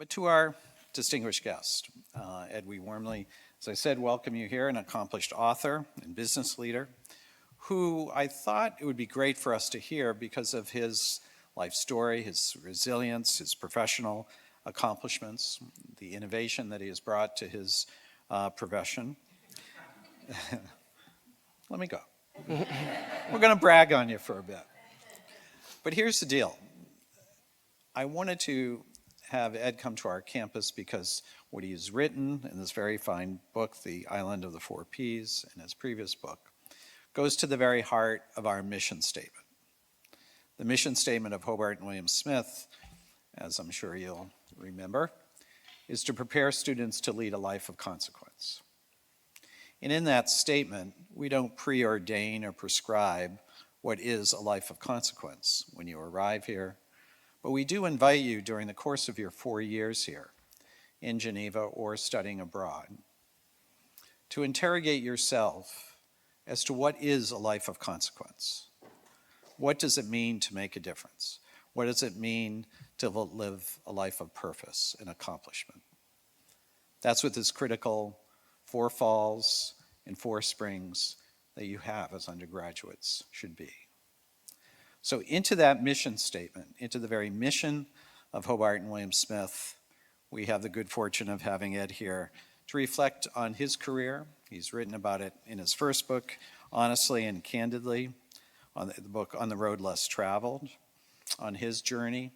But to our distinguished guest, Ed, we warmly, as I said, welcome you here, an accomplished author and business leader who I thought it would be great for us to hear because of his life story, his resilience, his professional accomplishments, the innovation that he has brought to his profession. Let me go. We're going to brag on you for a bit. But here's the deal. I wanted to have Ed come to our campus because what he has written in this very fine book, The Island of the Four Ps, and his previous book, goes to the very heart of our mission statement. The mission statement of Hobart and William Smith, as I'm sure you'll remember, is to prepare students to lead a life of consequence. And in that statement, we don't preordain or prescribe what is a life of consequence when you arrive here, but we do invite you during the course of your 4 years here in Geneva or studying abroad to interrogate yourself as to what is a life of consequence. What does it mean to make a difference? What does it mean to live a life of purpose and accomplishment? That's what this critical 4 falls and 4 springs that you have as undergraduates should be. So into that mission statement, into the very mission of Hobart and William Smith, we have the good fortune of having Ed here to reflect on his career. He's written about it in his first book, honestly and candidly, on the book On the Road Less Traveled, on his journey.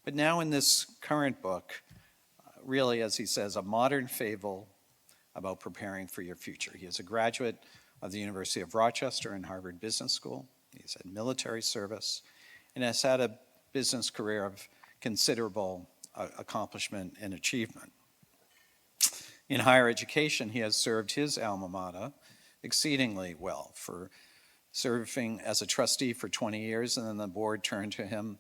But now in this current book, really, as he says, a modern fable about preparing for your future. He is a graduate of the University of Rochester and Harvard Business School. He's had military service and has had a business career of considerable accomplishment and achievement. In higher education, he has served his alma mater exceedingly well, for serving as a trustee for 20 years, and then the board turned to him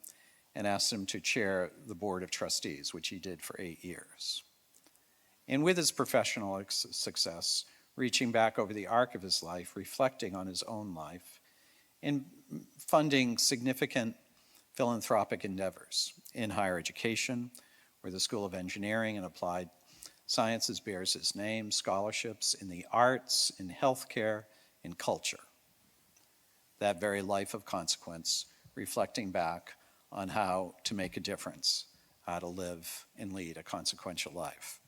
and asked him to chair the board of trustees, which he did for 8 years. And with his professional success, reaching back over the arc of his life, reflecting on his own life, and funding significant philanthropic endeavors in higher education, where the School of Engineering and Applied Sciences bears his name, scholarships in the arts, in healthcare, in culture. That very life of consequence, reflecting back on how to make a difference, how to live and lead a consequential life.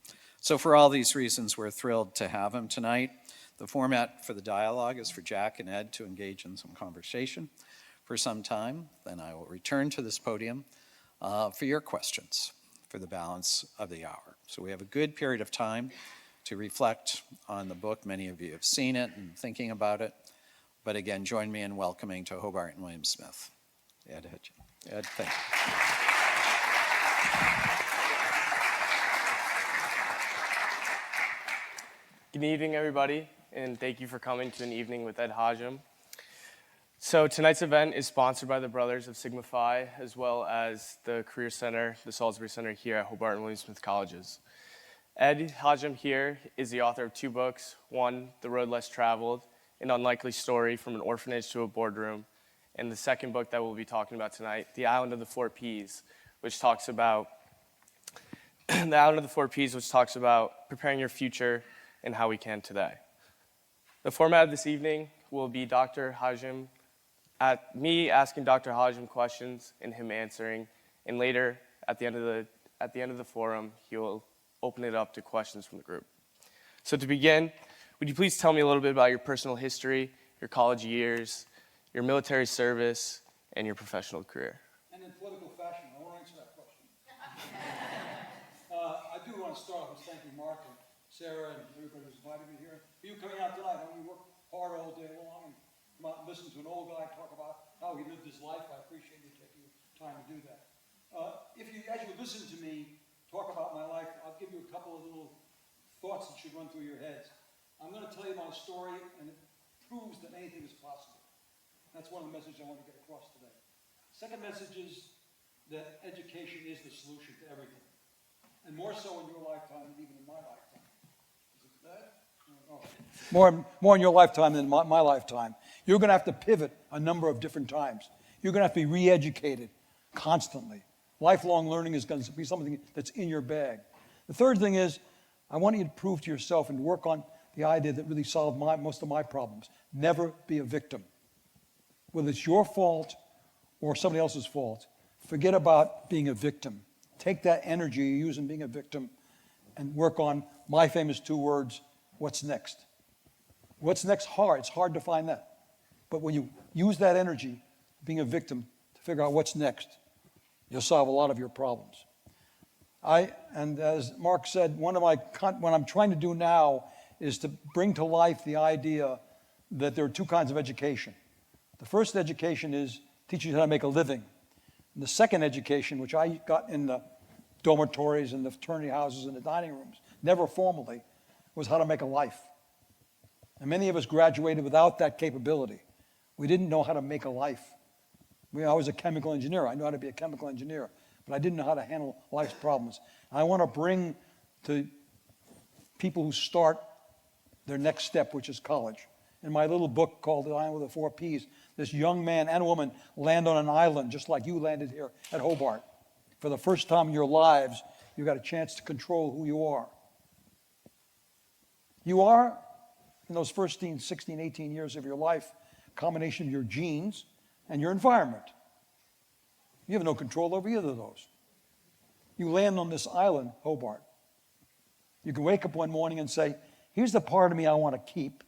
So for all these reasons, we're thrilled to have him tonight. The format for the dialogue is for Jack and Ed to engage in some conversation for some time. Then I will return to this podium for your questions for the balance of the hour. So we have a good period of time to reflect on the book. Many of you have seen it and thinking about it. But again, join me in welcoming to Hobart and William Smith, Ed Hajim. Ed, thank you. Good evening, everybody, and thank you for coming to an evening with Ed Hajim. So tonight's event is sponsored by the Brothers of Sigma Phi, as well as the Career Center, the Salisbury Center here at Hobart and William Smith Colleges. Ed Hajim here is the author of 2 books. One, The Road Less Traveled, An Unlikely Story from an Orphanage to a Boardroom. And the second book that we'll be talking about tonight, The Island of the Four Ps, which talks about preparing your future and how we can today. The format of this evening will be Dr. Hajim, me asking Dr. Hajim questions and him answering, and later at the end of the forum, he'll open it up to questions from the group. So to begin, would you please tell me a little bit about your personal history, your college years, your military service, and your professional career? And in political fashion, I want to answer that question. I do want to start with thanking Mark and Sarah and everybody who's invited me here. For you coming out tonight, I know you work hard all day long and come out and listen to an old guy talk about how he lived his life. I appreciate you taking time to do that. As you listen to me talk about my life, I'll give you a couple of little thoughts that should run through your heads. I'm going to tell you my story, and it proves that anything is possible. That's one of the messages I want to get across today. Second message is that education is the solution to everything, and more so in your lifetime than even in my lifetime. Is it that? Oh. More in your lifetime than my lifetime. You're going to have to pivot a number of different times. You're going to have to be re-educated constantly. Lifelong learning is going to be something that's in your bag. The third thing is, I want you to prove to yourself and work on the idea that really solved most of my problems. Never be a victim. Whether it's your fault or somebody else's fault, forget about being a victim. Take that energy you use in being a victim and work on my famous 2 words, what's next? What's next? Hard. It's hard to find that. But when you use that energy, being a victim, to figure out what's next, you'll solve a lot of your problems. And as Mark said, what I'm trying to do now is to bring to life the idea that there are 2 kinds of education. The first education is teaching you how to make a living. And the second education, which I got in the dormitories and the fraternity houses and the dining rooms, never formally, was how to make a life. And many of us graduated without that capability. We didn't know how to make a life. I was a chemical engineer. I knew how to be a chemical engineer, but I didn't know how to handle life's problems. And I want to bring to people who start their next step, which is college. In my little book called The Island with the 4 Ps, this young man and woman land on an island just like you landed here at Hobart. For the first time in your lives, you got a chance to control who you are. You are, in those first 16, 18 years of your life, a combination of your genes and your environment. You have no control over either of those. You land on this island, Hobart. You can wake up one morning and say, here's the part of me I want to keep.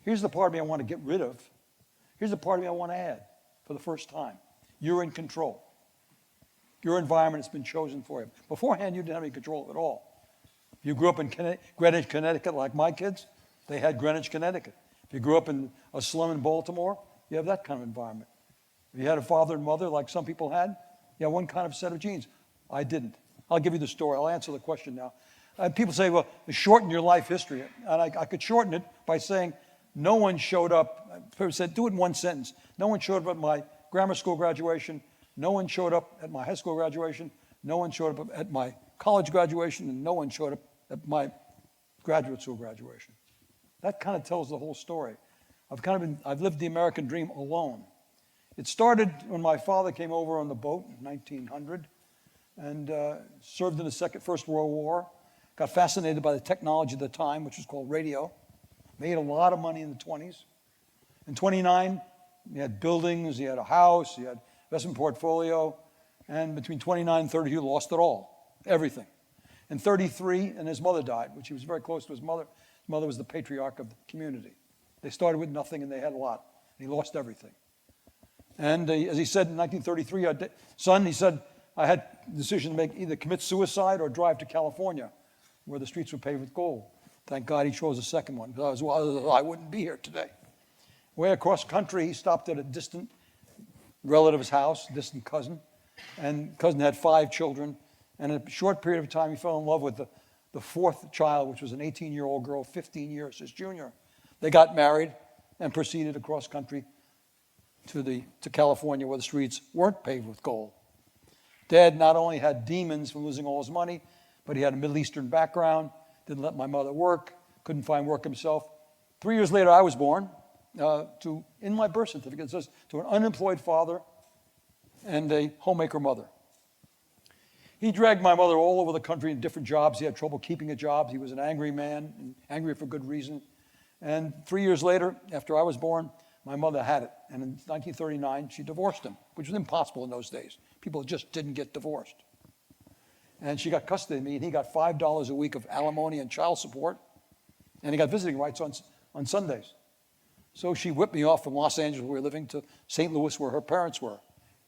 Here's the part of me I want to get rid of. Here's the part of me I want to add for the first time. You're in control. Your environment has been chosen for you. Beforehand, you didn't have any control at all. If you grew up in Greenwich, Connecticut, like my kids, they had Greenwich, Connecticut. If you grew up in a slum in Baltimore, you have that kind of environment. If you had a father and mother like some people had, you have one kind of set of genes. I didn't. I'll give you the story. I'll answer the question now. People say, well, shorten your life history. And I could shorten it by saying, no one showed up. People said, do it in one sentence. No one showed up at my grammar school graduation. No one showed up at my high school graduation. No one showed up at my college graduation. And no one showed up at my graduate school graduation. That kind of tells the whole story. I've lived the American dream alone. It started when my father came over on the boat in 1900 and served in the First World War. Got fascinated by the technology of the time, which was called radio. Made a lot of money in the 20s. In 29, he had buildings, he had a house, he had investment portfolio. And between 29 and 30, he lost it all, everything. In 33, and his mother died, which he was very close to his mother. His mother was the patriarch of the community. They started with nothing and they had a lot. And he lost everything. And as he said in 1933, son, he said, I had the decision to make, either commit suicide or drive to California, where the streets were paved with gold. Thank God he chose the second one, because I wouldn't be here today. Way across country, he stopped at a distant relative's house, distant cousin, and cousin had 5 children. And in a short period of time, he fell in love with the 4th child, which was an 18-year-old girl, 15 years his junior. They got married and proceeded across country to California, where the streets weren't paved with gold. Dad not only had demons from losing all his money, but he had a Middle Eastern background, didn't let my mother work, couldn't find work himself. 3 years later, I was born in my birth certificate, it says, to an unemployed father and a homemaker mother. He dragged my mother all over the country in different jobs. He had trouble keeping a job. He was an angry man, and angry for good reason. And 3 years later, after I was born, my mother had it. And in 1939, she divorced him, which was impossible in those days. People just didn't get divorced. And she got custody of me, and he got $5 a week of alimony and child support. And he got visiting rights on Sundays. So she whipped me off from Los Angeles, where we were living, to St. Louis, where her parents were.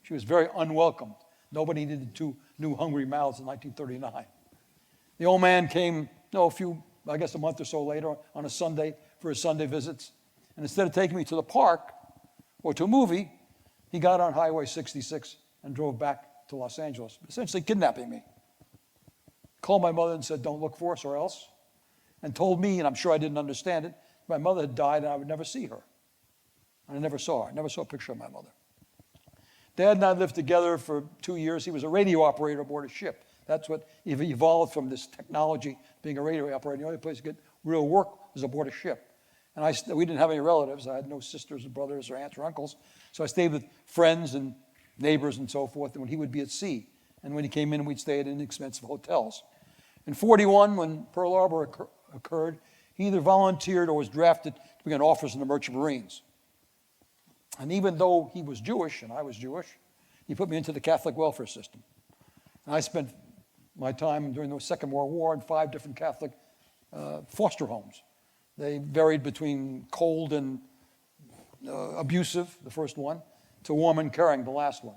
She was very unwelcome. Nobody needed 2 new hungry mouths in 1939. The old man came, a month or so later on a Sunday for his Sunday visits. And instead of taking me to the park or to a movie, he got on Highway 66 and drove back to Los Angeles, essentially kidnapping me. Called my mother and said, don't look for us or else. And told me, and I'm sure I didn't understand it, my mother had died and I would never see her. And I never saw her. I never saw a picture of my mother. Dad and I lived together for 2 years. He was a radio operator aboard a ship. That's what evolved from this technology, being a radio operator. The only place to get real work was aboard a ship. And we didn't have any relatives. I had no sisters or brothers or aunts or uncles. So I stayed with friends and neighbors and so forth, and when he would be at sea. And when he came in, we'd stay at inexpensive hotels. In 41, when Pearl Harbor occurred, he either volunteered or was drafted to be an officer in the Merchant Marines. And even though he was Jewish and I was Jewish, he put me into the Catholic welfare system. And I spent my time during the Second World War in 5 different Catholic foster homes. They varied between cold and abusive, the first one, to warm and caring, the last one.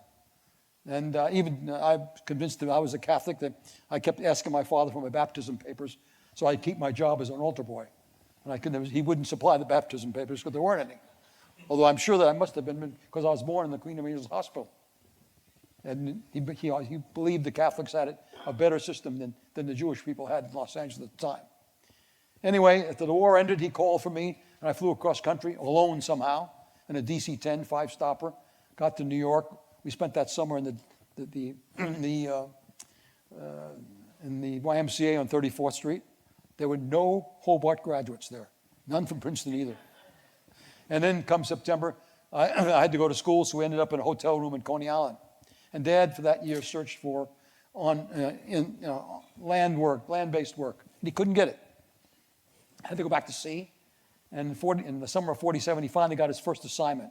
And even I convinced him I was a Catholic that I kept asking my father for my baptism papers so I'd keep my job as an altar boy. And he wouldn't supply the baptism papers because there weren't any. Although I'm sure that I must have been because I was born in the Queen of Angels Hospital. And he believed the Catholics had a better system than the Jewish people had in Los Angeles at the time. Anyway, after the war ended, he called for me, and I flew across country alone somehow in a DC-10 5-stopper, got to New York. We spent that summer in the YMCA on 34th Street. There were no Hobart graduates there, none from Princeton either. And then come September, I had to go to school, so we ended up in a hotel room in Coney Island. And Dad, for that year, searched for land-based work, and he couldn't get it. I had to go back to sea. And in the summer of 47, he finally got his first assignment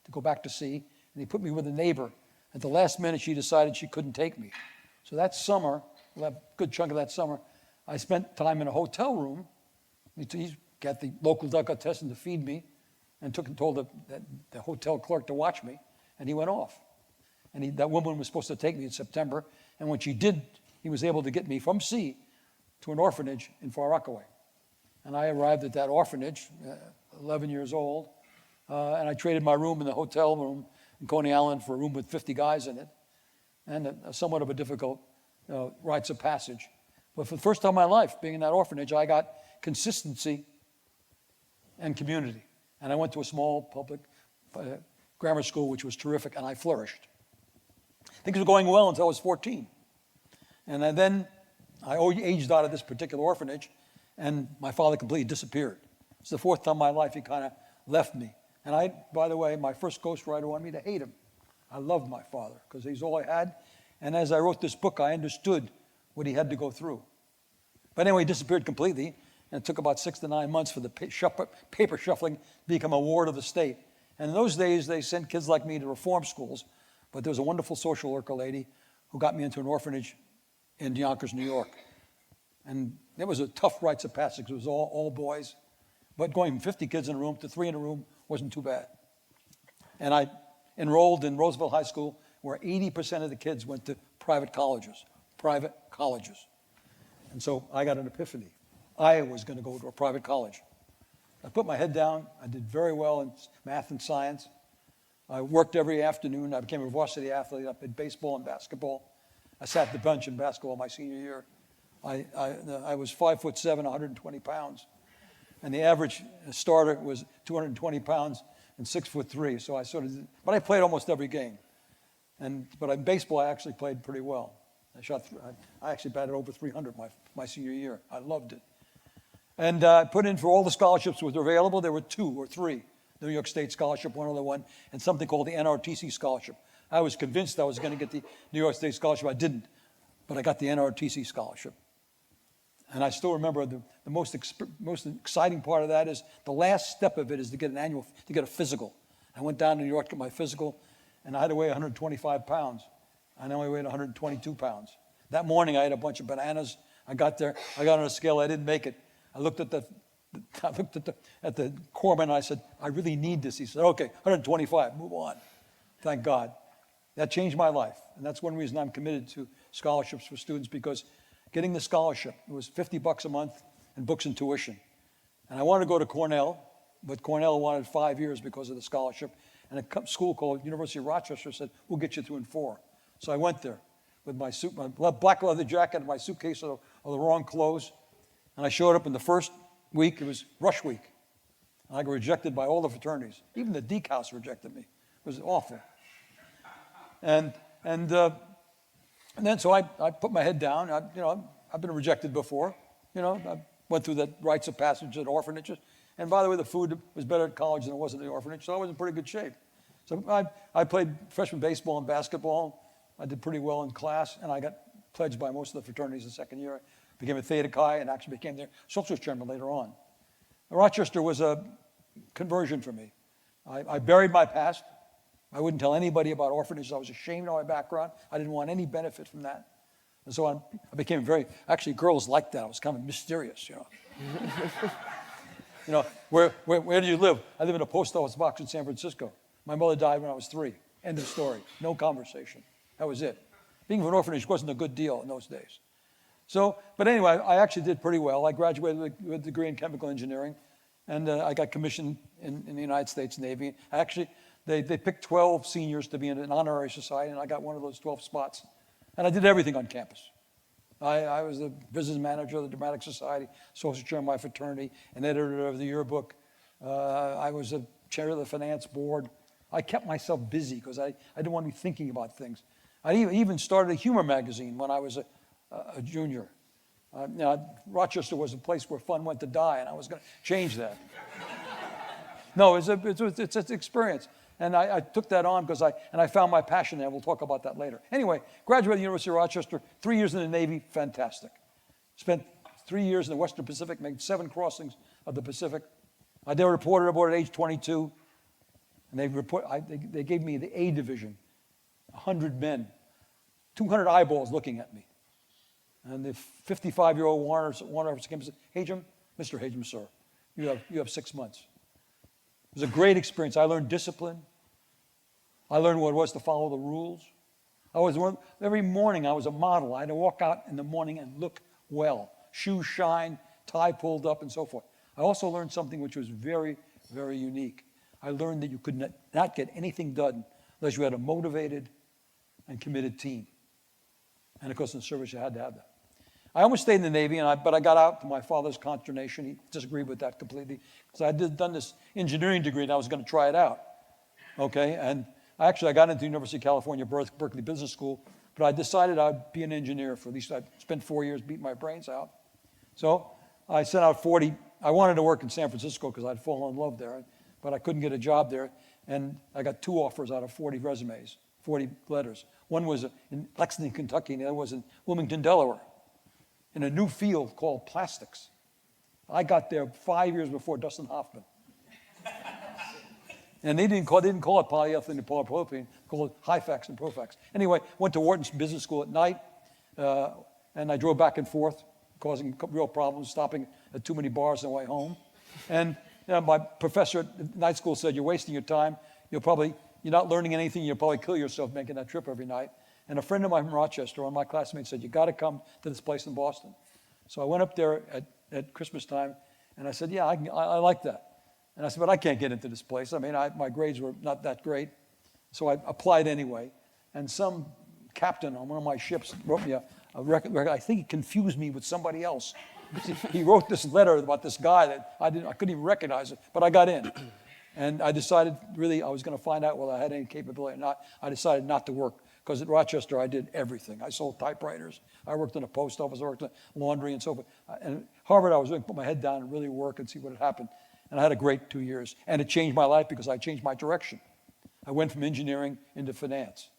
to go back to sea, and he put me with a neighbor. At the last minute, she decided she couldn't take me. So that summer, a good chunk of that summer, I spent time in a hotel room. He got the local delicatessen to feed me, and told the hotel clerk to watch me, and he went off. And that woman was supposed to take me in September, and when she did, he was able to get me from sea to an orphanage in Far Rockaway. And I arrived at that orphanage, 11 years old, and I traded my room in the hotel room in Coney Island for a room with 50 guys in it, and somewhat of a difficult rites of passage. But for the first time in my life, being in that orphanage, I got consistency and community. And I went to a small public grammar school, which was terrific, and I flourished. Things were going well until I was 14. And then I aged out of this particular orphanage, and my father completely disappeared. It's the 4th time in my life he kind of left me. And by the way, my first ghostwriter wanted me to hate him. I loved my father because he's all I had. And as I wrote this book, I understood what he had to go through. But anyway, he disappeared completely. And it took about 6 to 9 months for the paper shuffling to become a ward of the state. And in those days, they sent kids like me to reform schools. But there was a wonderful social worker lady who got me into an orphanage in Yonkers, New York. And it was a tough rites of passage. It was all boys. But going from 50 kids in a room to 3 in a room wasn't too bad. And I enrolled in Roosevelt High School, where 80% of the kids went to private colleges. And so I got an epiphany. I was going to go to a private college. I put my head down. I did very well in math and science. I worked every afternoon. I became a varsity athlete. I played baseball and basketball. I sat the bench in basketball my senior year. I was 5'7", 120 pounds. And the average starter was 220 pounds and 6'3". So but I played almost every game. But in baseball, I actually played pretty well. I actually batted over 300 my senior year. I loved it. And I put in for all the scholarships that were available. There were 2 or 3. The New York State Scholarship, one other one, and something called the NRTC Scholarship. I was convinced I was going to get the New York State Scholarship. I didn't, but I got the NRTC Scholarship. And I still remember the most exciting part of that is the last step of it is to get a physical. I went down to New York to get my physical, and I had to weigh 125 pounds. I only weighed 122 pounds. That morning, I ate a bunch of bananas. I got there. I got on a scale. I didn't make it. I looked at the corpsman, and I said, I really need this. He said, okay, 125, move on. Thank God. That changed my life. And that's one reason I'm committed to scholarships for students, because getting the scholarship, it was $50 a month and books and tuition. And I wanted to go to Cornell, but Cornell wanted 5 years because of the scholarship. And a school called University of Rochester said, we'll get you through in 4. So I went there with my black leather jacket and my suitcase of the wrong clothes. And I showed up in the first week. It was rush week. And I got rejected by all the fraternities. Even the Deke House rejected me. It was awful. And then so I put my head down. I've been rejected before. I went through the rites of passage at orphanages. And by the way, the food was better at college than it was at the orphanage, so I was in pretty good shape. So I played freshman baseball and basketball. I did pretty well in class, and I got pledged by most of the fraternities the second year. Became a Theta Chi and actually became their socialist chairman later on. Rochester was a conversion for me. I buried my past. I wouldn't tell anybody about orphanages. I was ashamed of my background. I didn't want any benefit from that. And so I became actually girls liked that. I was kind of mysterious, you know. You know, where do you live? I live in a post office box in San Francisco. My mother died when I was 3. End of story. No conversation. That was it. Being from an orphanage wasn't a good deal in those days. So, but anyway, I actually did pretty well. I graduated with a degree in chemical engineering, and I got commissioned in the United States Navy. Actually, they picked 12 seniors to be in an honorary society, and I got one of those 12 spots. And I did everything on campus. I was the business manager of the Dramatic Society, social chair of my fraternity, an editor of the yearbook. I was the chair of the finance board. I kept myself busy because I didn't want to be thinking about things. I even started a humor magazine when I was a junior. Rochester was a place where fun went to die, and I was going to change that. No, it's an experience. And I took that on because I found my passion there. We'll talk about that later. Anyway, graduated the University of Rochester, 3 years in the Navy, fantastic. Spent 3 years in the Western Pacific, made 7 crossings of the Pacific. I did a reporter aboard at age 22, and they gave me the A division, 100 men, 200 eyeballs looking at me. And the 55-year-old warrant officer came and said, Hajim, Mr. Hajim, sir, you have 6 months. It was a great experience. I learned discipline. I learned what it was to follow the rules. Every morning I was a model. I had to walk out in the morning and look well. Shoes shine, tie pulled up, and so forth. I also learned something which was very, very unique. I learned that you could not get anything done unless you had a motivated and committed team. And of course, in the service, you had to have that. I almost stayed in the Navy, but I got out to my father's consternation. He disagreed with that completely. Because I had done this engineering degree, and I was going to try it out. Okay? And I got into the University of California, Berkeley Business School, but I decided I'd be an engineer for at least. I spent 4 years beating my brains out. So I sent out 40. I wanted to work in San Francisco because I'd fallen in love there, but I couldn't get a job there. And I got 2 offers out of 40 resumes, 40 letters. One was in Lexington, Kentucky, and the other was in Wilmington, Delaware, in a new field called plastics. I got there 5 years before Dustin Hoffman. And they didn't call it polyethylene and polypropylene, called it Hyfax and Profax. Anyway, went to Wharton's business school at night, and I drove back and forth, causing real problems, stopping at too many bars on the way home. And my professor at night school said, you're wasting your time. You're not learning anything. You'll probably kill yourself making that trip every night. And a friend of mine from Rochester, one of my classmates, said, you got to come to this place in Boston. So I went up there at Christmas time, and I said, yeah, I like that. And I said, but I can't get into this place. I mean, my grades were not that great. So I applied anyway. And some captain on one of my ships wrote me a record. I think he confused me with somebody else. He wrote this letter about this guy that I couldn't even recognize it, but I got in. And I decided, really, I was going to find out whether I had any capability or not. I decided not to work, because at Rochester, I did everything. I sold typewriters. I worked in a post office. I worked in laundry and so forth. And at Harvard, I was going to put my head down and really work and see what had happened. And I had a great 2 years. And it changed my life because I changed my direction. I went from engineering into finance.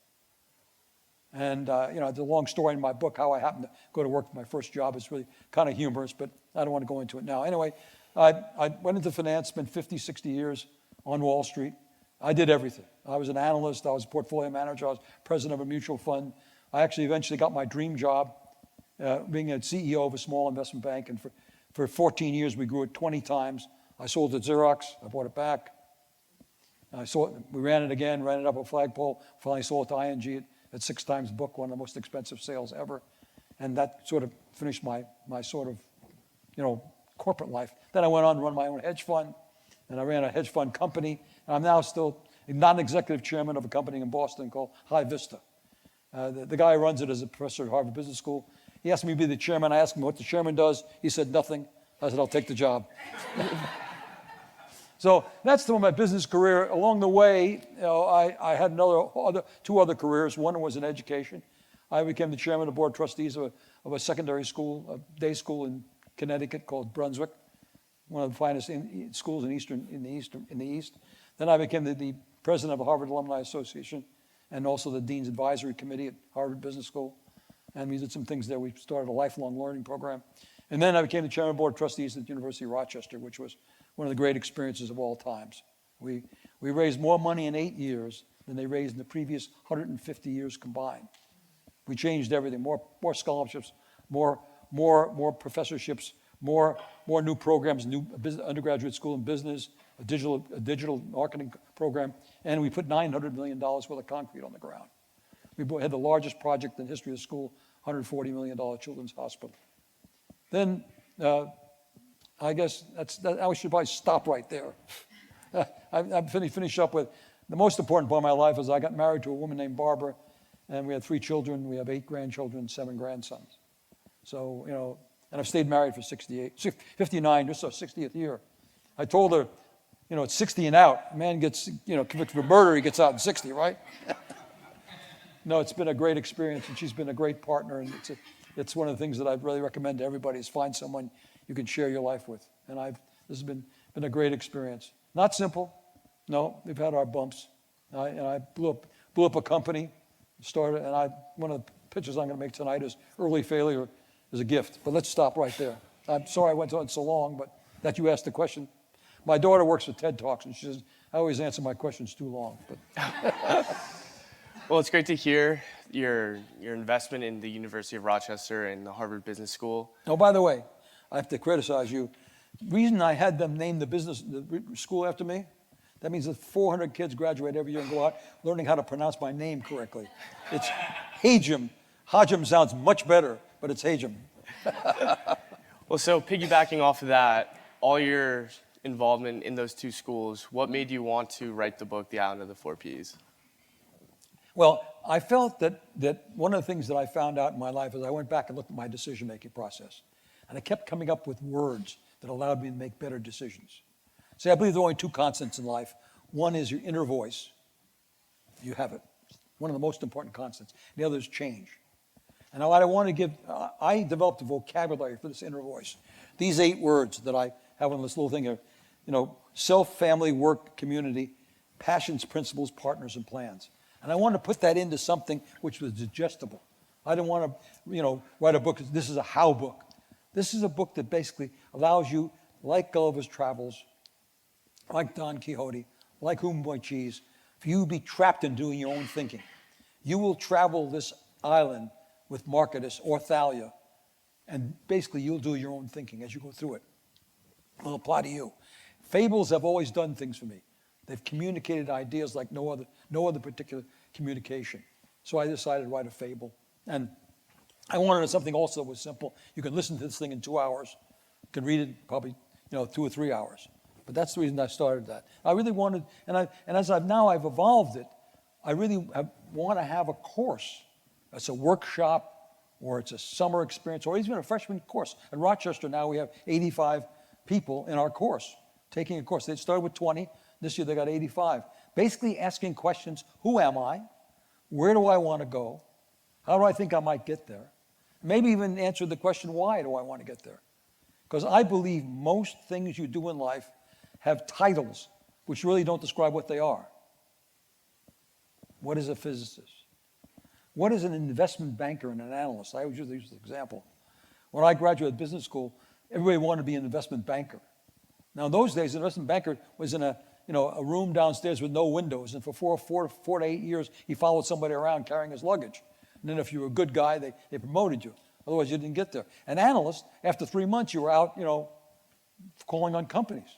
And, it's a long story in my book how I happened to go to work for my first job. It's really kind of humorous, but I don't want to go into it now. Anyway, I went into finance, spent 50, 60 years on Wall Street. I did everything. I was an analyst. I was a portfolio manager. I was president of a mutual fund. I actually eventually got my dream job, being a CEO of a small investment bank. And for 14 years, we grew it 20 times. I sold it to Xerox. I bought it back. We ran it again, ran it up a flagpole. Finally sold it to ING at 6 times book, one of the most expensive sales ever. And that sort of finished my sort of, corporate life. Then I went on to run my own hedge fund, and I ran a hedge fund company. And I'm now still a non-executive chairman of a company in Boston called High Vista. The guy who runs it is a professor at Harvard Business School. He asked me to be the chairman. I asked him what the chairman does. He said nothing. I said, I'll take the job. So that's my business career. Along the way, I had 2 other careers. One was in education. I became the chairman of the board of trustees of a secondary school, a day school in Connecticut called Brunswick, one of the finest schools in the East. Then I became the president of the Harvard Alumni Association, and also the Dean's Advisory Committee at Harvard Business School. And we did some things there. We started a lifelong learning program. And then I became the chairman of the board of trustees at the University of Rochester, which was one of the great experiences of all times. We raised more money in 8 years than they raised in the previous 150 years combined. We changed everything, more scholarships, more professorships, more new programs, new undergraduate school in business, a digital marketing program, and we put $900 million worth of concrete on the ground. We had the largest project in the history of the school, $140 million children's hospital. Then I guess I should probably stop right there. I'm finish up with the most important part of my life is I got married to a woman named Barbara, and we had 3 children. We have 8 grandchildren, 7 grandsons. So, and I've stayed married for 59, just our 60th year. I told her, it's 60 and out. A man gets, convicted for murder, he gets out in 60, right? No, it's been a great experience, and she's been a great partner, and it's one of the things that I'd really recommend to everybody is find someone you can share your life with. And this has been a great experience. Not simple. No, we've had our bumps. I blew up a company, started, and one of the pitches I'm going to make tonight is early failure is a gift. But let's stop right there. I'm sorry I went on so long, but that you asked the question. My daughter works for TED Talks, and she says, I always answer my questions too long. But Well, it's great to hear your investment in the University of Rochester and the Harvard Business School. Oh, by the way, I have to criticize you. The reason I had them name the school after me, that means that 400 kids graduate every year and go out learning how to pronounce my name correctly. It's Hajim. Hajim sounds much better, but it's Hajim. Well, so piggybacking off of that, all your involvement in those 2 schools, what made you want to write the book, The Island of the 4 Ps? Well, I felt that one of the things that I found out in my life is I went back and looked at my decision-making process. And I kept coming up with words that allowed me to make better decisions. See, I believe there are only 2 constants in life. One is your inner voice. You have it. One of the most important constants. The other is change. And what I want to give, I developed a vocabulary for this inner voice. These 8 words that I have on this little thing are, self, family, work, community, passions, principles, partners, and plans. And I wanted to put that into something which was digestible. I didn't want to, write a book. This is a how book. This is a book that basically allows you, like Gulliver's Travels, like Don Quixote, like Humboy Cheese, for you to be trapped in doing your own thinking. You will travel this island with Marketus or Thalia, and basically you'll do your own thinking as you go through it. It'll apply to you. Fables have always done things for me. They've communicated ideas like no other particular communication. So I decided to write a fable. And I wanted something also that was simple. You can listen to this thing in 2 hours. You can read it probably 2 or 3 hours. But that's the reason I started that. I really wanted, and as I've evolved it, I really want to have a course. It's a workshop, or it's a summer experience, or even a freshman course. At Rochester now we have 85 people in our course taking a course. They started with 20. This year they got 85. Basically asking questions, who am I? Where do I want to go? How do I think I might get there? Maybe even answer the question, why do I want to get there? Because I believe most things you do in life have titles which really don't describe what they are. What is a physicist? What is an investment banker and an analyst? I always use this example. When I graduated business school, everybody wanted to be an investment banker. Now in those days, an investment banker was in a room downstairs with no windows, and for four to 8 years, he followed somebody around carrying his luggage. And then if you were a good guy, they promoted you. Otherwise, you didn't get there. An analyst, after 3 months, you were out, calling on companies.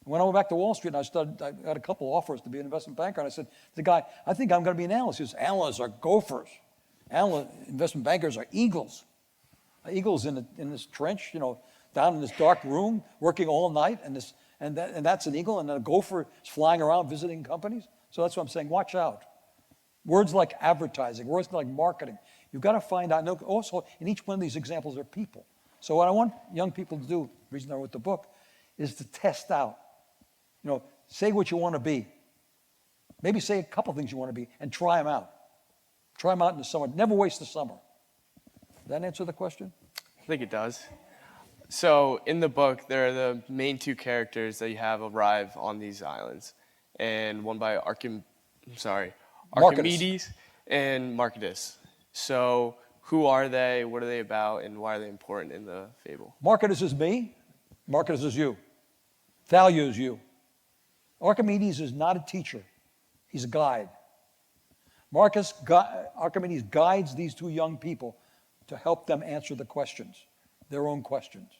When I went back to Wall Street, and I had a couple offers to be an investment banker, and I said to the guy, I think I'm going to be an analyst. He says, analysts are gophers. Investment bankers are eagles. Eagles in this trench, down in this dark room, working all night, and that's an eagle, and then a gopher is flying around visiting companies. So that's what I'm saying. Watch out. Words like advertising, words like marketing. You've got to find out. Also, in each one of these examples are people. So what I want young people to do, the reason I wrote the book, is to test out. Say what you want to be. Maybe say a couple things you want to be and try them out. Try them out in the summer. Never waste the summer. Does that answer the question? I think it does. So in the book, there are the main 2 characters that you have arrive on these islands, and one by Archimedes and Marcus. So who are they, what are they about, and why are they important in the fable? Marcus is me. Marcus is you. Thalia is you. Archimedes is not a teacher. He's a guide. Archimedes guides these two young people to help them answer the questions, their own questions.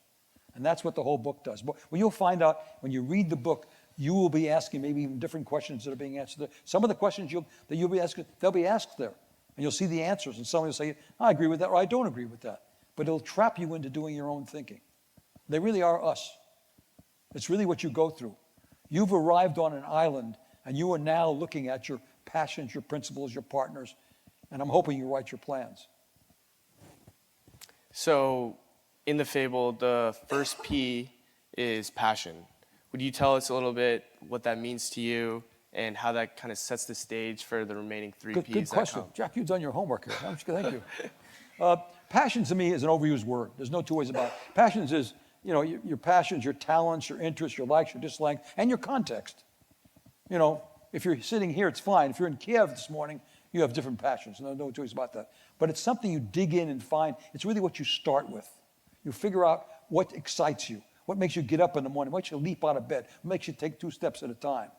And that's what the whole book does. But you'll find out when you read the book, you will be asking maybe even different questions that are being answered there. Some of the questions that you'll be asking, they'll be asked there. And you'll see the answers. And someone will say, I agree with that, or I don't agree with that. But it'll trap you into doing your own thinking. They really are us. It's really what you go through. You've arrived on an island, and you are now looking at your passions, your principles, your partners, and I'm hoping you write your plans. So in the fable, the first P is passion. Would you tell us a little bit what that means to you and how that kind of sets the stage for the remaining three Ps? Good question. Jack, you've done your homework here. Thank you. Passion to me is an overused word. There's no two ways about it. Passions is, your passions, your talents, your interests, your likes, your dislikes, and your context. If you're sitting here, it's fine. If you're in Kiev this morning, you have different passions. No choice about that. But it's something you dig in and find. It's really what you start with. You figure out what excites you, what makes you get up in the morning, what makes you leap out of bed, what makes you take 2 steps at a time.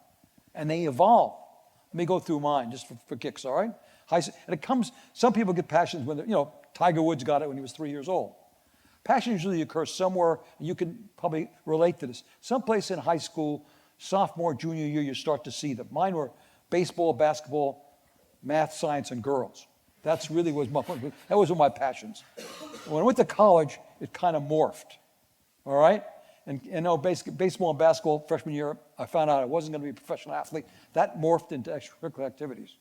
And they evolve. Let me go through mine just for kicks, all right? And it comes, some people get passions when Tiger Woods got it when he was 3 years old. Passion usually occurs somewhere, and you can probably relate to this. Someplace in high school, sophomore, junior year, you start to see them. Mine were baseball, basketball, math, science, and girls. That was my passions. When I went to college, it kind of morphed, all right? And baseball and basketball, freshman year, I found out I wasn't going to be a professional athlete. That morphed into extracurricular activities.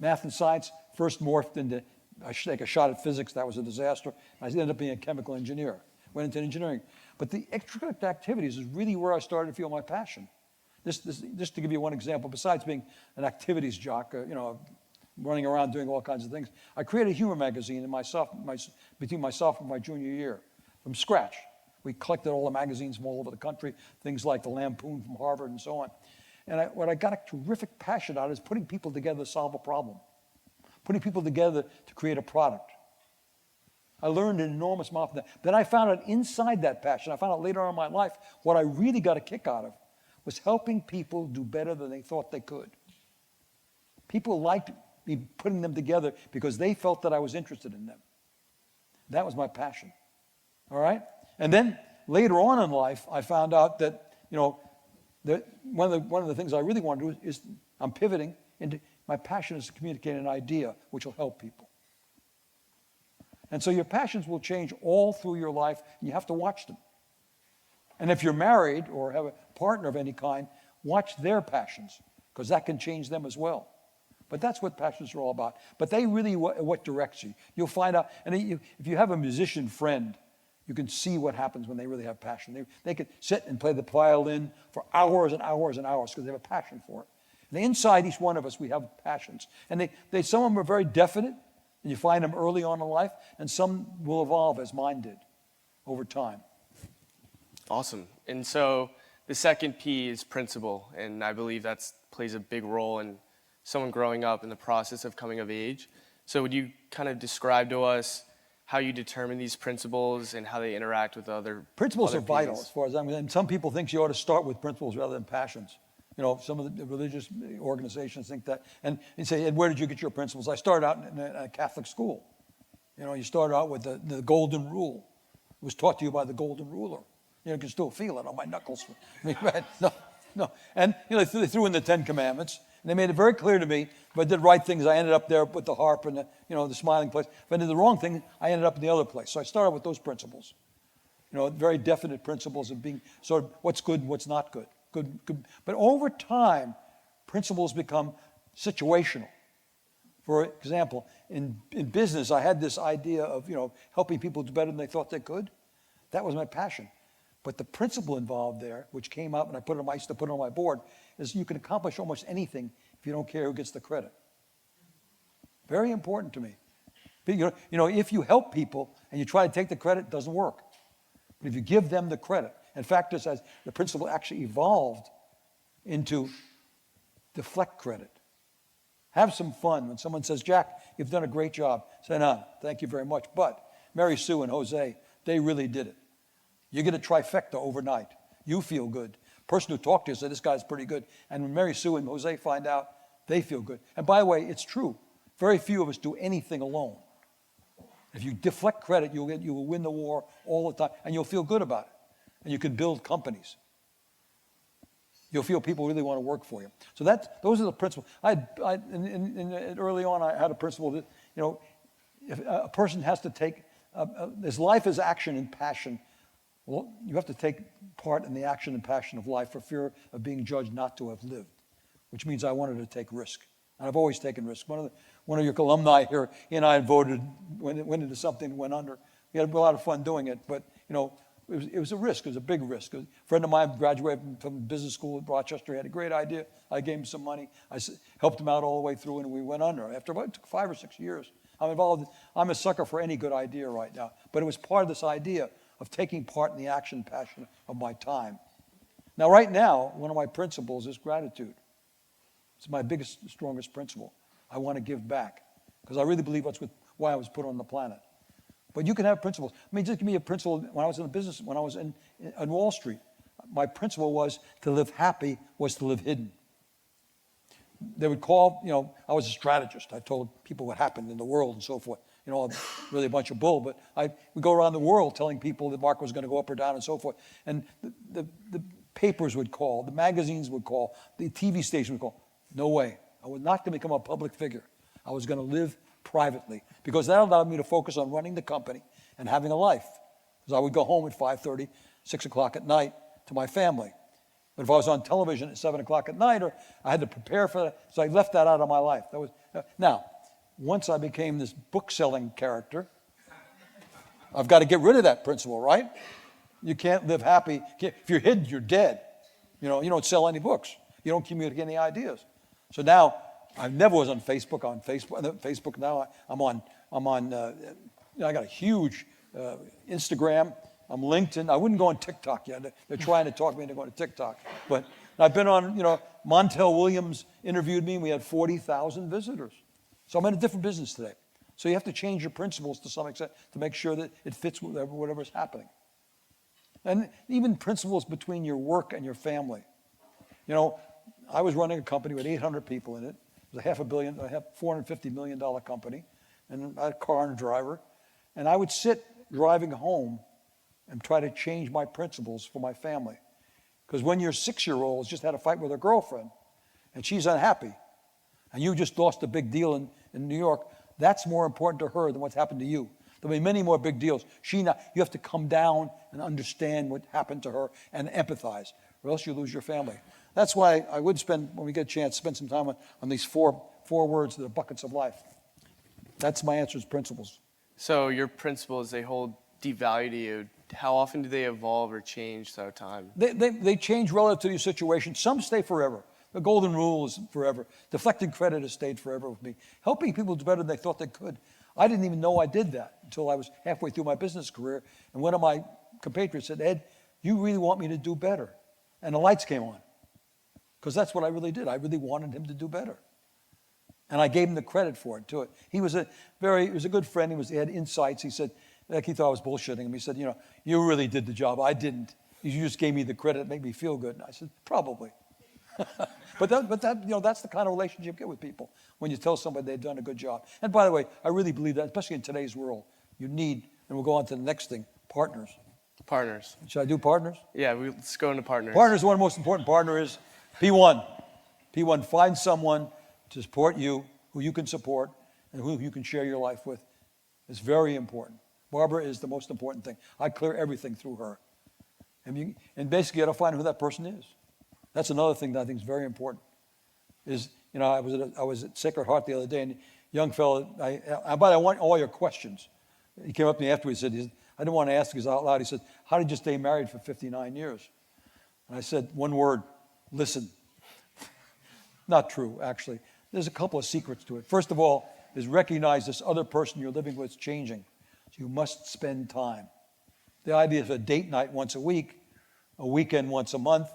Math and science first morphed into, I should take a shot at physics, that was a disaster. I ended up being a chemical engineer, went into engineering. But the extracurricular activities is really where I started to feel my passion. Just to give you one example, besides being an activities jock, running around doing all kinds of things, I created a humor magazine between my sophomore and my junior year from scratch. We collected all the magazines from all over the country, things like the Lampoon from Harvard and so on. And what I got a terrific passion out is putting people together to solve a problem, putting people together to create a product. I learned an enormous amount from that. Then I found out inside that passion, I found out later on in my life, what I really got a kick out of was helping people do better than they thought they could. People liked me putting them together because they felt that I was interested in them. That was my passion. All right? And then later on in life, I found out that, that one of the things I really want to do is I'm pivoting into my passion is to communicate an idea which will help people. And so your passions will change all through your life, and you have to watch them. And if you're married or have a partner of any kind, watch their passions, because that can change them as well. But that's what passions are all about. But they really what directs you. You'll find out, and if you have a musician friend, you can see what happens when they really have passion. They can sit and play the violin for hours and hours and hours because they have a passion for it. And inside each one of us, we have passions. And some of them are very definite, and you find them early on in life, and some will evolve as mine did over time. Awesome. And so the second P is principle, and I believe that plays a big role in someone growing up in the process of coming of age. So would you kind of describe to us how you determine these principles and how they interact with other Principles other are vital Ps? as far as I'm concerned. Some people think you ought to start with principles rather than passions. Some of the religious organizations think that. And say, and where did you get your principles? I started out in a Catholic school. You start out with the golden rule. It was taught to you by the golden ruler. You can still feel it on my knuckles. No. And they threw in the 10 Commandments. And they made it very clear to me, if I did right things, I ended up there with the harp and the smiling place. If I did the wrong thing, I ended up in the other place. So I started with those principles. Very definite principles of being sort of what's good and what's not good. Good. But over time, principles become situational. For example, in business, I had this idea of helping people do better than they thought they could. That was my passion. But the principle involved there, which came up, and I used to put it on my board, is you can accomplish almost anything if you don't care who gets the credit. Very important to me. If you help people and you try to take the credit, it doesn't work. But if you give them the credit, in fact, the principle actually evolved into deflect credit. Have some fun. When someone says, Jack, you've done a great job, say, no, thank you very much. But Mary Sue and Jose, they really did it. You get a trifecta overnight. You feel good. Person who talked to you said, this guy's pretty good. And when Mary Sue and Jose find out, they feel good. And by the way, it's true. Very few of us do anything alone. If you deflect credit, you will win the war all the time, and you'll feel good about it. And you can build companies. You'll feel people really want to work for you. So those are the principles. Early on, I had a principle that, if a person has to take, this life is action and passion. Well, you have to take part in the action and passion of life for fear of being judged not to have lived, which means I wanted to take risk. And I've always taken risk. One of your alumni here, he and I voted, went into something, went under. We had a lot of fun doing it, but, it was a risk. It was a big risk. A friend of mine graduated from business school at Rochester. He had a great idea. I gave him some money. I helped him out all the way through, and we went under. After about 5 or 6 years, I'm involved. I'm a sucker for any good idea right now. But it was part of this idea of taking part in the action and passion of my time. Now, right now, one of my principles is gratitude. It's my biggest, strongest principle. I want to give back because I really believe that's why I was put on the planet. But you can have principles. Just give me a principle. When I was in the business, when I was in Wall Street, my principle was to live happy was to live hidden. They would call, I was a strategist. I told people what happened in the world and so forth. Really a bunch of bull, but I would go around the world telling people the market was going to go up or down and so forth. And the papers would call, the magazines would call, the TV station would call. No way. I was not going to become a public figure. I was going to live privately because that allowed me to focus on running the company and having a life. Because I would go home at 5:30, 6 o'clock at night to my family. But if I was on television at 7 o'clock at night, or I had to prepare for that, so I left that out of my life. Now, once I became this book-selling character, I've got to get rid of that principle, right? You can't live happy. If you're hidden, you're dead. You don't sell any books. You don't communicate any ideas. So now, I never was on Facebook. On Facebook now, I got a huge Instagram. I'm LinkedIn. I wouldn't go on TikTok yet. They're trying to talk me into going to TikTok. But I've been on, Montel Williams interviewed me. And we had 40,000 visitors. So I'm in a different business today. So you have to change your principles to some extent to make sure that it fits whatever's happening. And even principles between your work and your family. I was running a company with 800 people in it. It was a $450 million company. And I had a car and a driver. And I would sit driving home and try to change my principles for my family. Because when your 6-year-old just had a fight with her girlfriend, and she's unhappy, and you just lost a big deal in New York, that's more important to her than what's happened to you. There'll be many more big deals. You have to come down and understand what happened to her and empathize, or else you lose your family. That's why I would when we get a chance, spend some time on these four words that are buckets of life. That's my answer is principles. So your principles, they hold deep value to you. How often do they evolve or change throughout time? They change relative to your situation. Some stay forever. The golden rule is forever. Deflecting credit has stayed forever with me. Helping people do better than they thought they could. I didn't even know I did that until I was halfway through my business career. And one of my compatriots said, Ed, you really want me to do better. And the lights came on. Because that's what I really did. I really wanted him to do better. And I gave him the credit for it, too. He was a good friend. He had insights. He said, he thought I was bullshitting him. He said, you really did the job. I didn't. You just gave me the credit. It made me feel good. And I said, probably. But that's the kind of relationship you get with people when you tell somebody they've done a good job. And by the way, I really believe that, especially in today's world, you need, and we'll go on to the next thing, partners. Partners. Should I do partners? Yeah, let's go into partners. Partners, one of the most important partner is P1. P1, find someone to support you, who you can support, and who you can share your life with. It's very important. Barbara is the most important thing. I clear everything through her. And basically, you got to find who that person is. That's another thing that I think is very important. I was at Sacred Heart the other day, and a young fellow, I want all your questions. He came up to me afterwards and said, I didn't want to ask these out loud. He said, how did you stay married for 59 years? And I said, one word, listen. Not true, actually. There's a couple of secrets to it. First of all, is recognize this other person you're living with is changing. So you must spend time. The idea is a date night once a week, a weekend once a month,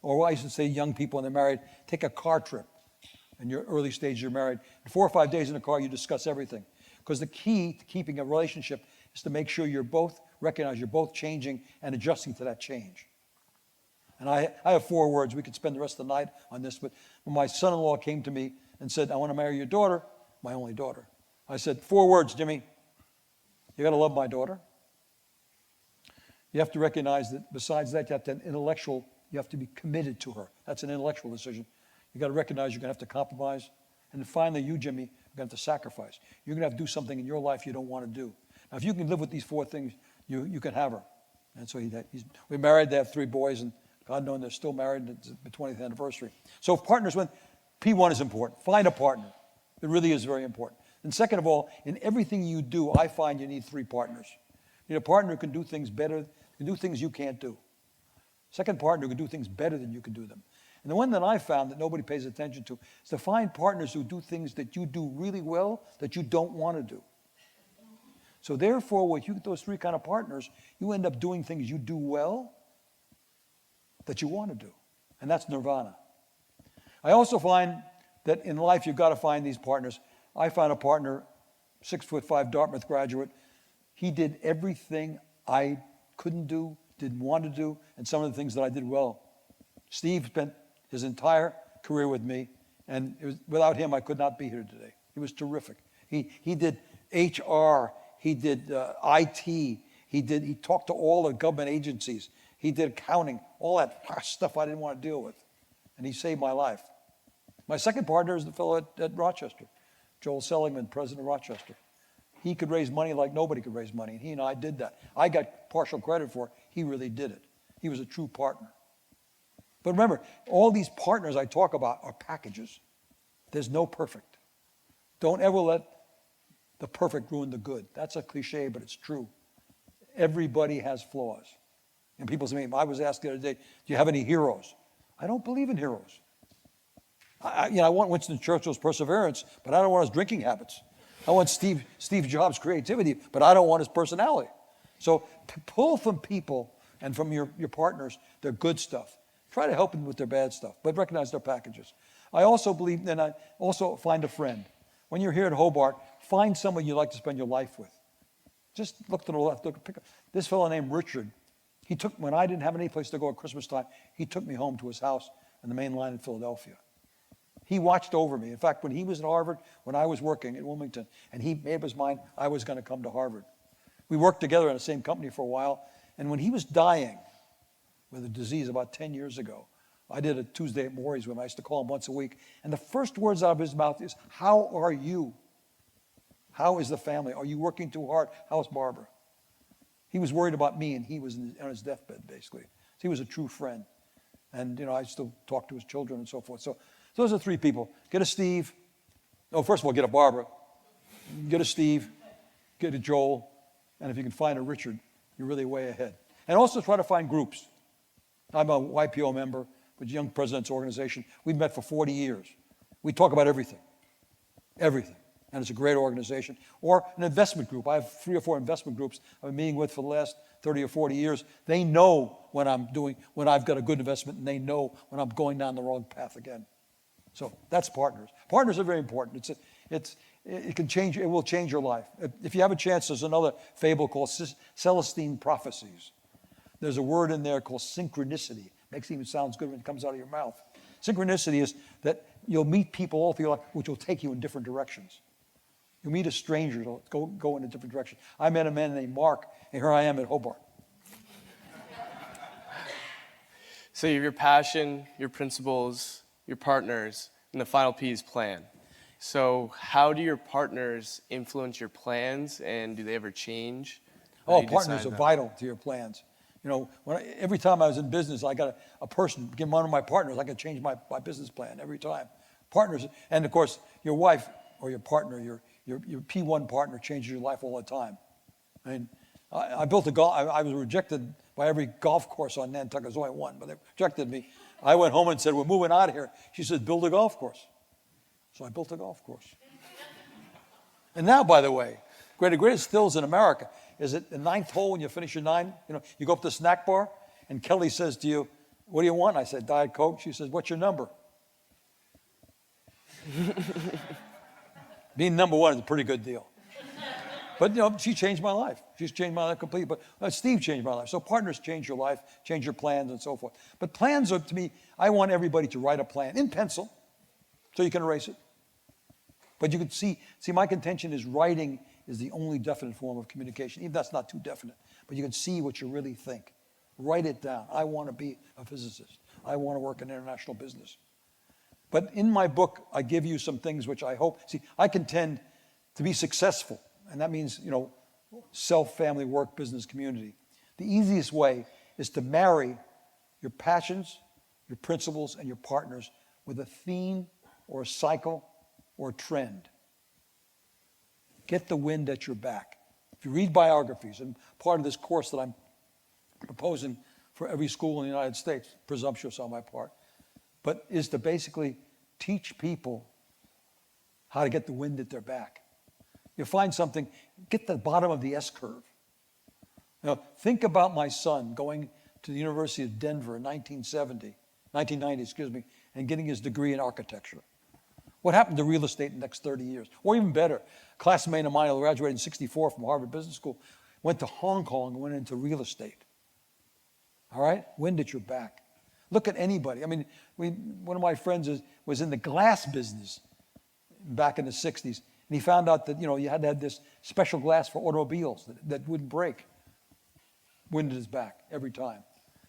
or I used to say young people when they're married, take a car trip. in your early stage you're married. In 4 or 5 days in the car, you discuss everything. Because the key to keeping a relationship is to make sure you're both recognize you're both changing and adjusting to that change. And I have 4 words. We could spend the rest of the night on this, but when my son-in-law came to me and said, I want to marry your daughter, my only daughter, I said, 4 words, Jimmy. You got to love my daughter. You have to recognize that besides that, you have to be committed to her. That's an intellectual decision. You got to recognize you're going to have to compromise. And then finally, you, Jimmy, are going to have to sacrifice. You're going to have to do something in your life you don't want to do. Now, if you can live with these 4 things, you can have her. And so we're married. They have 3 boys, and God knows they're still married. It's the 20th anniversary. So if partners win, P1 is important. Find a partner. It really is very important. And second of all, in everything you do, I find you need 3 partners. You need a partner who can do things better, can do things you can't do. Second partner who can do things better than you can do them. And the one that I found that nobody pays attention to is to find partners who do things that you do really well that you don't want to do. So therefore, with those 3 kind of partners, you end up doing things you do well that you want to do. And that's nirvana. I also find that in life you've got to find these partners. I found a partner, 6'5" Dartmouth graduate. He did everything I couldn't do, didn't want to do, and some of the things that I did well. Steve spent his entire career with me, and without him I could not be here today. He was terrific. He did HR, he did IT, he talked to all the government agencies, he did accounting, all that stuff I didn't want to deal with, and he saved my life. My second partner is the fellow at Rochester, Joel Seligman, president of Rochester. He could raise money like nobody could raise money, and he and I did that. I got partial credit for it. He really did it. He was a true partner. But remember, all these partners I talk about are packages. There's no perfect. Don't ever let the perfect ruin the good. That's a cliche, but it's true. Everybody has flaws. And people say to me, I was asked the other day, do you have any heroes? I don't believe in heroes. I want Winston Churchill's perseverance, but I don't want his drinking habits. I want Steve Jobs' creativity, but I don't want his personality. So pull from people and from your partners their good stuff. Try to help them with their bad stuff, but recognize their packages. I also believe, and I also find a friend. When you're here at Hobart, find someone you'd like to spend your life with. Just look to the left. Pick up. This fellow named Richard, when I didn't have any place to go at Christmas time, he took me home to his house on the main line in Philadelphia. He watched over me. In fact, when he was at Harvard, when I was working at Wilmington, and he made up his mind I was going to come to Harvard. We worked together in the same company for a while, and when he was dying with a disease about 10 years ago, I did a Tuesday at Maury's with him. I used to call him once a week, and the first words out of his mouth is, how are you? How is the family? Are you working too hard? How's Barbara? He was worried about me, and he was on his deathbed, basically. So he was a true friend. And, I still talk to his children and so forth. So those are 3 people. Get a Steve. Oh, first of all, get a Barbara. Get a Steve. Get a Joel. And if you can find a Richard, you're really way ahead. And also try to find groups. I'm a YPO member with Young Presidents Organization. We've met for 40 years. We talk about everything. Everything. And it's a great organization. Or an investment group. I have 3 or 4 investment groups I've been meeting with for the last 30 or 40 years. They know when I've got a good investment, and they know when I'm going down the wrong path again. So that's partners. Partners are very important. It will change your life. If you have a chance, there's another fable called Celestine Prophecies. There's a word in there called synchronicity. Makes it even sounds good when it comes out of your mouth. Synchronicity is that you'll meet people all through your life which will take you in different directions. You'll meet a stranger, it'll go in a different direction. I met a man named Mark, and here I am at Hobart. So you have your passion, your principles, your partners, and the final P is plan. So how do your partners influence your plans, and do they ever change? Partners are vital to your plans. Every time I was in business, I got a person, give one of my partners, I could change my business plan every time. Partners, and of course, your wife or your partner, your P1 partner changes your life all the time. I mean, I built a golf, I was rejected by every golf course on Nantucket. There's only one, but they rejected me. I went home and said, we're moving out of here. She said, build a golf course. So I built a golf course. And now, by the way, greatest thrills in America is at the 9th hole when you finish your 9, you go up to the snack bar, and Kelly says to you, what do you want? I said, Diet Coke. She says, what's your number? Being number one is a pretty good deal. But, she changed my life. She's changed my life completely. But Steve changed my life. So partners change your life, change your plans, and so forth. But plans are, to me, I want everybody to write a plan in pencil so you can erase it. But you can see, my contention is writing is the only definite form of communication. Even that's not too definite. But you can see what you really think. Write it down. I want to be a physicist. I want to work in international business. But in my book, I give you some things which I hope, I contend to be successful. And that means, self, family, work, business, community. The easiest way is to marry your passions, your principles, and your partners with a theme or a cycle or a trend. Get the wind at your back. If you read biographies, and part of this course that I'm proposing for every school in the United States, presumptuous on my part, but is to basically teach people how to get the wind at their back. You find something, get the bottom of the S-curve. Think about my son going to the University of Denver in 1990, and getting his degree in architecture. What happened to real estate in the next 30 years? Or even better, a classmate of mine who graduated in 1964 from Harvard Business School went to Hong Kong and went into real estate. All right? Wind at your back. Look at anybody. I mean, one of my friends was in the glass business back in the 60s, and he found out that, you had to have this special glass for automobiles that wouldn't break. Wind at his back every time.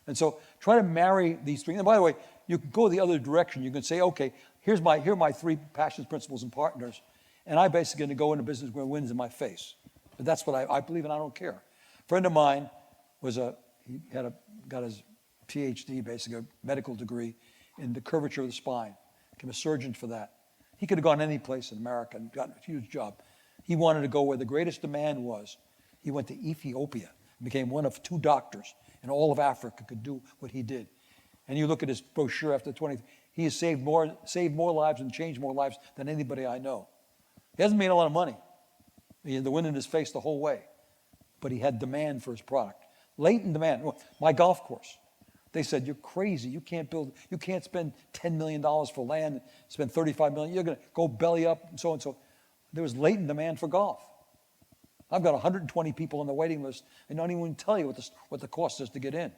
And so try to marry these three. And by the way, you can go the other direction. You can say, okay, here are my three passions, principles, and partners, and I'm basically going to go into business where wind's in my face. But that's what I believe, and I don't care. A friend of mine got his PhD, basically a medical degree in the curvature of the spine. Became a surgeon for that. He could have gone any place in America and gotten a huge job. He wanted to go where the greatest demand was. He went to Ethiopia and became one of 2 doctors in all of Africa could do what he did. And you look at his brochure after 20, he has saved more lives and changed more lives than anybody I know. He hasn't made a lot of money. He had the wind in his face the whole way. But he had demand for his product. Latent demand. My golf course. They said, you're crazy. You can't spend $10 million for land, spend $35 million. You're going to go belly up and so on and so. There was latent demand for golf. I've got 120 people on the waiting list and don't even tell you what the cost is to get in.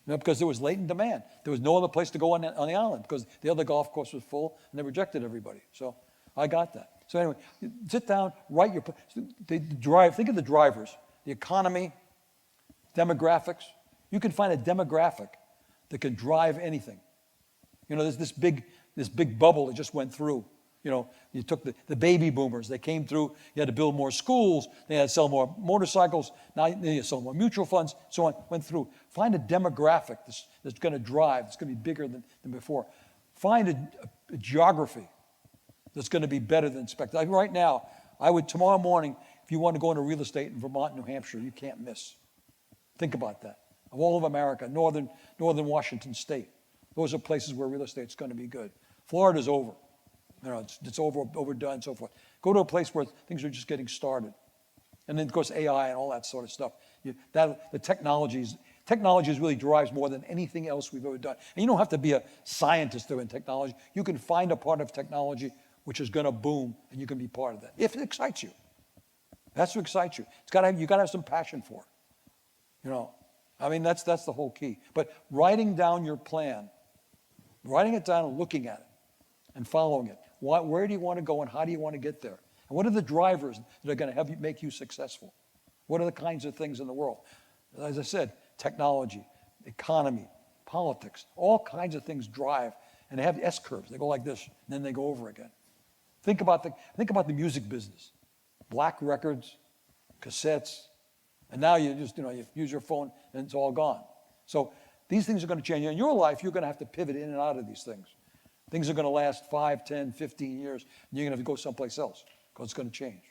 Because there was latent demand. There was no other place to go on the island because the other golf course was full and they rejected everybody. So I got that. So anyway, sit down, write your think of the drivers, the economy, demographics. You can find a demographic that can drive anything. There's this big bubble that just went through. You took the baby boomers. They came through. You had to build more schools. They had to sell more motorcycles. Now you sell more mutual funds, so on. Went through. Find a demographic that's going to drive, that's going to be bigger than before. Find a geography that's going to be better than expected. Like right now, tomorrow morning, if you want to go into real estate in Vermont, New Hampshire, you can't miss. Think about that. Of all of America, northern Washington State, those are places where real estate's going to be good. Florida's over. It's overdone and so forth. Go to a place where things are just getting started. And then, of course, AI and all that sort of stuff. The technology really drives more than anything else we've ever done. And you don't have to be a scientist doing technology. You can find a part of technology which is going to boom, and you can be part of that, if it excites you. That's what excites you. You got to have some passion for it. That's the whole key. But writing down your plan, writing it down and looking at it and following it. Where do you want to go and how do you want to get there? And what are the drivers that are going to make you successful? What are the kinds of things in the world? As I said, technology, economy, politics, all kinds of things drive. And they have S-curves. They go like this, and then they go over again. Think about the music business. Black records, cassettes, and now you just, you use your phone and it's all gone. So these things are going to change. In your life, you're going to have to pivot in and out of these things. Things are going to last 5, 10, 15 years, and you're going to have to go someplace else because it's going to change.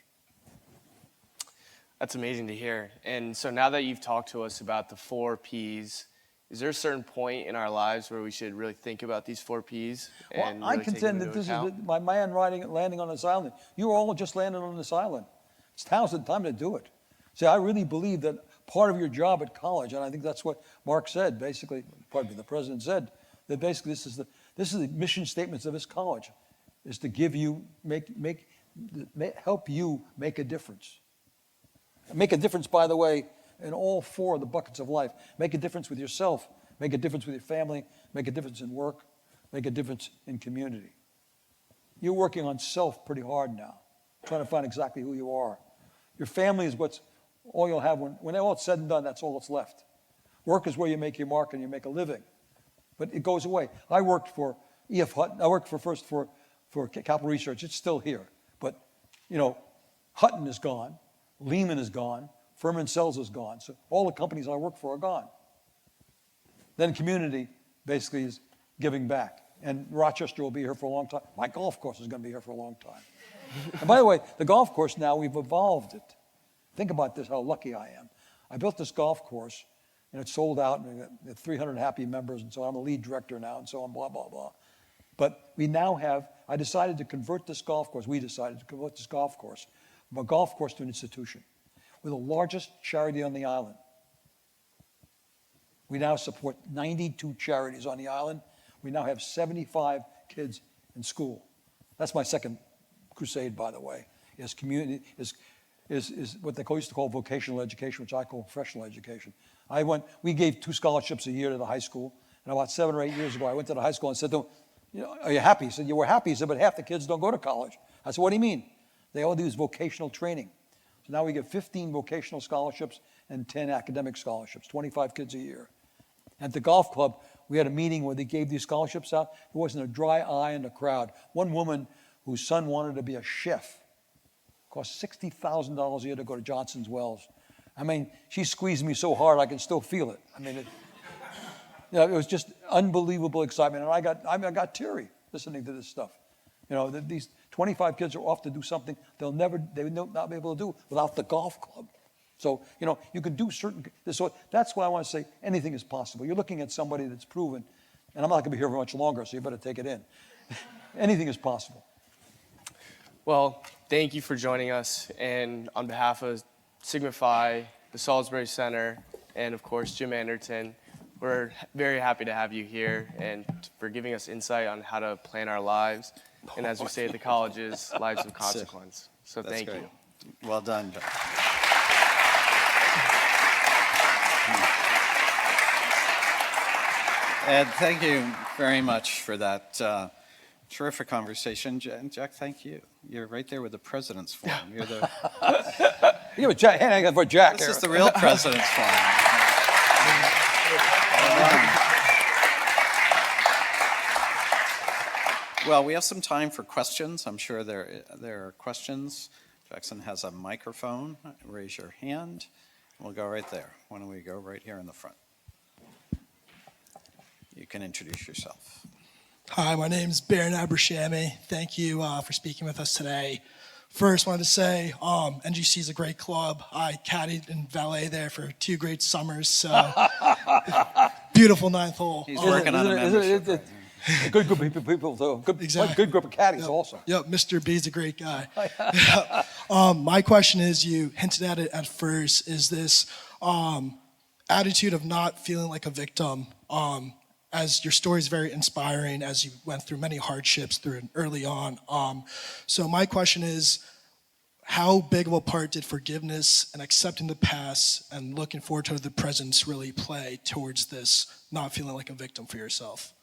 That's amazing to hear. And so now that you've talked to us about the 4 Ps, is there a certain point in our lives where we should really think about these 4 Ps? And I contend that this is my man landing on this island. You all just landed on this island. It's now's the time to do it. See, I really believe that part of your job at college, and I think that's what Mark said, basically, the president said, that basically this is the mission statements of his college. is to give you, help you make a difference. Make a difference, by the way, in all four of the buckets of life. Make a difference with yourself. Make a difference with your family. Make a difference in work. Make a difference in community. You're working on self pretty hard now, trying to find exactly who you are. Your family is all you'll have when all it's said and done. That's all that's left. Work is where you make your mark and you make a living, but it goes away. I worked for E.F. Hutton. I worked for Capital Research. It's still here, but Hutton is gone, Lehman is gone, Furman Cells is gone. So all the companies I work for are gone. Then community basically is giving back. And Rochester will be here for a long time. My golf course is going to be here for a long time. And by the way, the golf course now, we've evolved it. Think about this, how lucky I am. I built this golf course, and it's sold out, and we got 300 happy members, and so I'm a lead director now, and so on, blah, blah, blah. But I decided to convert this golf course, we decided to convert this golf course from a golf course to an institution. We're the largest charity on the island. We now support 92 charities on the island. We now have 75 kids in school. That's my second crusade, by the way, is what they used to call vocational education, which I call professional education. We gave 2 scholarships a year to the high school, and about 7 or 8 years ago, I went to the high school and said to them, are you happy? He said, we're happy. He said, but half the kids don't go to college. I said, what do you mean? They all do is vocational training. So now we give 15 vocational scholarships and 10 academic scholarships, 25 kids a year. At the golf club, we had a meeting where they gave these scholarships out. There wasn't a dry eye in the crowd. One woman whose son wanted to be a chef, cost $60,000 a year to go to Johnson's Wells. I mean, she squeezed me so hard I can still feel it. I mean, it was just unbelievable excitement, and I got teary listening to this stuff. These 25 kids are off to do something they will not be able to do without the golf club. So, you can do that's why I want to say anything is possible. You're looking at somebody that's proven, and I'm not going to be here for much longer, so you better take it in. Anything is possible. Well, thank you for joining us, and on behalf of Sigma Phi, the Salisbury Center, and of course Jim Anderton, we're very happy to have you here and for giving us insight on how to plan our lives, and as we say at the colleges, lives of consequence. So thank you. Well done, John. Ed, thank you very much for that terrific conversation. Jack, thank you. You're right there with the President's Forum. You're the. Give a hand for Jack. This is the real President's Forum. Well, we have some time for questions. I'm sure there are questions. Jackson has a microphone. Raise your hand. We'll go right there. Why don't we go right here in the front? You can introduce yourself. Hi, my name is Baron Abershami. Thank you for speaking with us today. First, wanted to say NGC is a great club. I caddied and valet there for 2 great summers. So beautiful 9th hole. He's working on a membership. A good group of people, too. Good group of caddies also. Yep, Mr. B is a great guy. My question is, you hinted at it at first, is this attitude of not feeling like a victim. As your story is very inspiring, as you went through many hardships through it early on. So my question is, how big of a part did forgiveness and accepting the past and looking forward to the present really play towards this not feeling like a victim for yourself?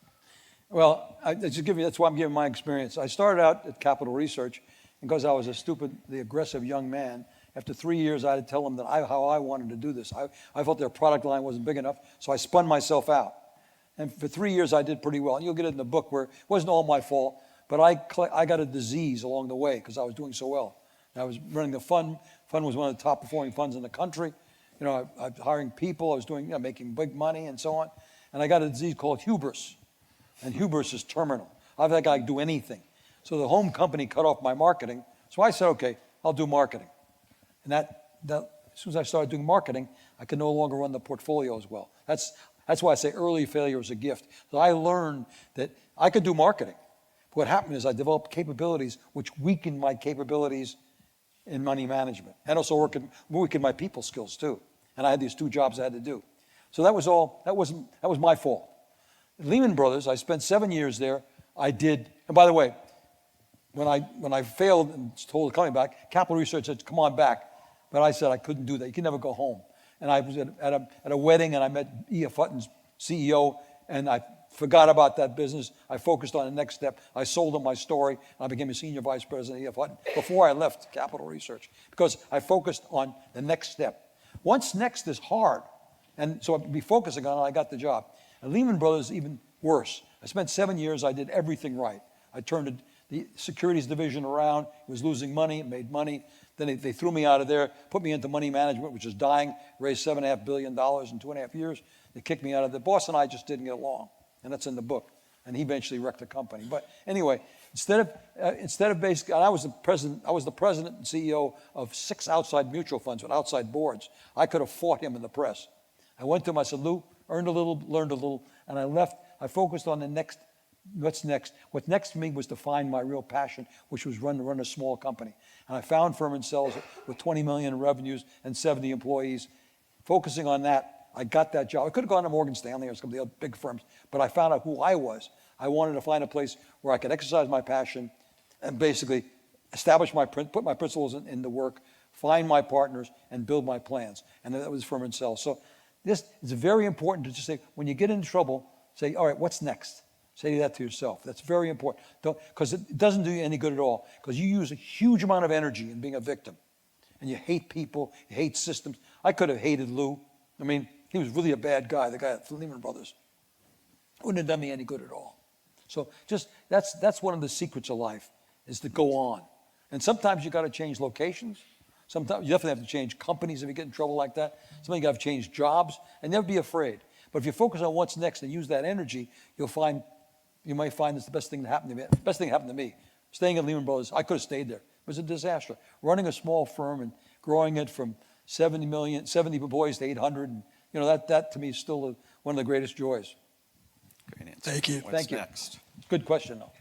Well, that's why I'm giving my experience. I started out at Capital Research because I was a stupidly aggressive young man. After 3 years, I had to tell them how I wanted to do this. I felt their product line wasn't big enough, so I spun myself out. And for 3 years, I did pretty well. And you'll get it in the book where it wasn't all my fault, but I got a disease along the way because I was doing so well. And I was running the fund. Fund was one of the top performing funds in the country. I was hiring people. I was doing, making big money and so on. And I got a disease called hubris. And hubris is terminal. I think I could do anything. So the home company cut off my marketing. So I said, okay, I'll do marketing. And that as soon as I started doing marketing, I could no longer run the portfolio as well. That's why I say early failure is a gift. So I learned that I could do marketing. What happened is I developed capabilities which weakened my capabilities in money management and also weakened my people skills too. And I had these 2 jobs I had to do. So that was my fault. At Lehman Brothers, I spent 7 years there. And by the way, when I failed and told the company back, Capital Research said, come on back. But I said I couldn't do that. You can never go home. And I was at a wedding, and I met E.F. Hutton's CEO, and I forgot about that business. I focused on the next step. I sold him my story, and I became a senior vice president of E.F. Hutton before I left Capital Research, because I focused on the next step. Once next is hard, and so I'd be focusing on it, I got the job. And Lehman Brothers, even worse. I spent 7 years, I did everything right. I turned the securities division around. It was losing money, it made money. Then they threw me out of there, put me into money management, which is dying, raised $7.5 billion in 2.5 years. They kicked me out of the boss, and I just didn't get along. And that's in the book. And he eventually wrecked the company. But anyway, instead of basically, and I was the president and CEO of 6 outside mutual funds with outside boards. I could have fought him in the press. I went to him, I said, Lou, earned a little, learned a little, and I left. I focused on the next. What's next? What next for me was to find my real passion, which was run a small company. And I found Furman Cells with 20 million in revenues and 70 employees. Focusing on that, I got that job. I could have gone to Morgan Stanley or some of the other big firms, but I found out who I was. I wanted to find a place where I could exercise my passion and basically put my principles into work, find my partners, and build my plans. And that was Furman Cells. So this is very important to just say, when you get into trouble, say, all right, what's next? Say that to yourself. That's very important. Because it doesn't do you any good at all. Because you use a huge amount of energy in being a victim. And you hate people, you hate systems. I could have hated Lou. I mean, he was really a bad guy, the guy at Lehman Brothers. Wouldn't have done me any good at all. So just, that's one of the secrets of life, is to go on. And sometimes you got to change locations. Sometimes you definitely have to change companies if you get in trouble like that. Sometimes you got to change jobs, and never be afraid. But if you focus on what's next and use that energy, you might find it's the best thing that happened to me. The best thing that happened to me, staying at Lehman Brothers, I could have stayed there. It was a disaster. Running a small firm and growing it from 70 employees to 800, and, that to me is still one of the greatest joys. Great answer. Thank you. What's Thank you. next? Good question, though.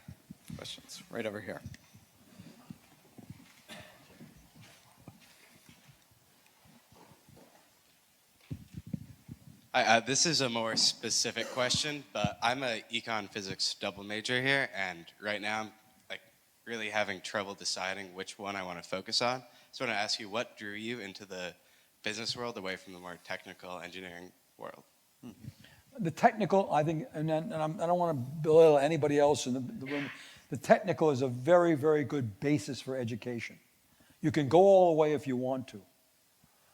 Questions? Right over here. This is a more specific question, but I'm a econ physics double major here, and right now I'm really having trouble deciding which one I want to focus on. So I want to ask you, what drew you into the business world away from the more technical engineering world? The technical, I think, I don't want to belittle anybody else in the room. The technical is a very, very good basis for education. You can go all the way if you want to.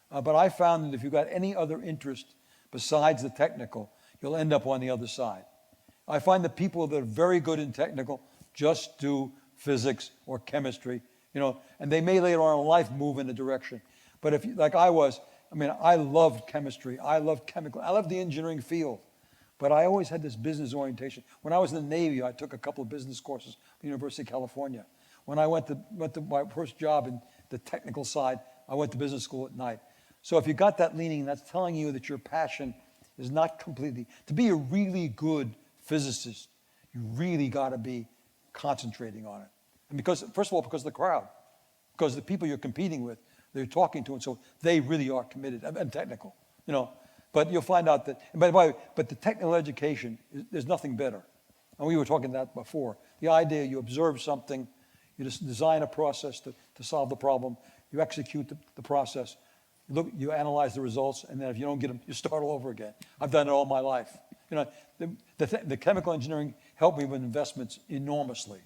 But I found that if you've got any other interest besides the technical, you'll end up on the other side. I find that people that are very good in technical just do physics or chemistry, and they may later on in life move in a direction. But if, like I was, I loved chemistry, I loved chemical, I loved the engineering field, but I always had this business orientation. When I was in the Navy, I took a couple of business courses at the University of California. When I went to my first job in the technical side, I went to business school at night. So if you got that leaning, that's telling you that your passion is not completely. To be a really good physicist, you really got to be concentrating on it. And because, first of all, because of the crowd, because the people you're competing with, they're talking to, and so they really are committed and technical, But you'll find out that, by the way, but the technical education, there's nothing better. And we were talking that before. The idea you observe something, you just design a process to solve the problem, you execute the process. You analyze the results, and then if you don't get them, you start all over again. I've done it all my life. The chemical engineering helped me with investments enormously.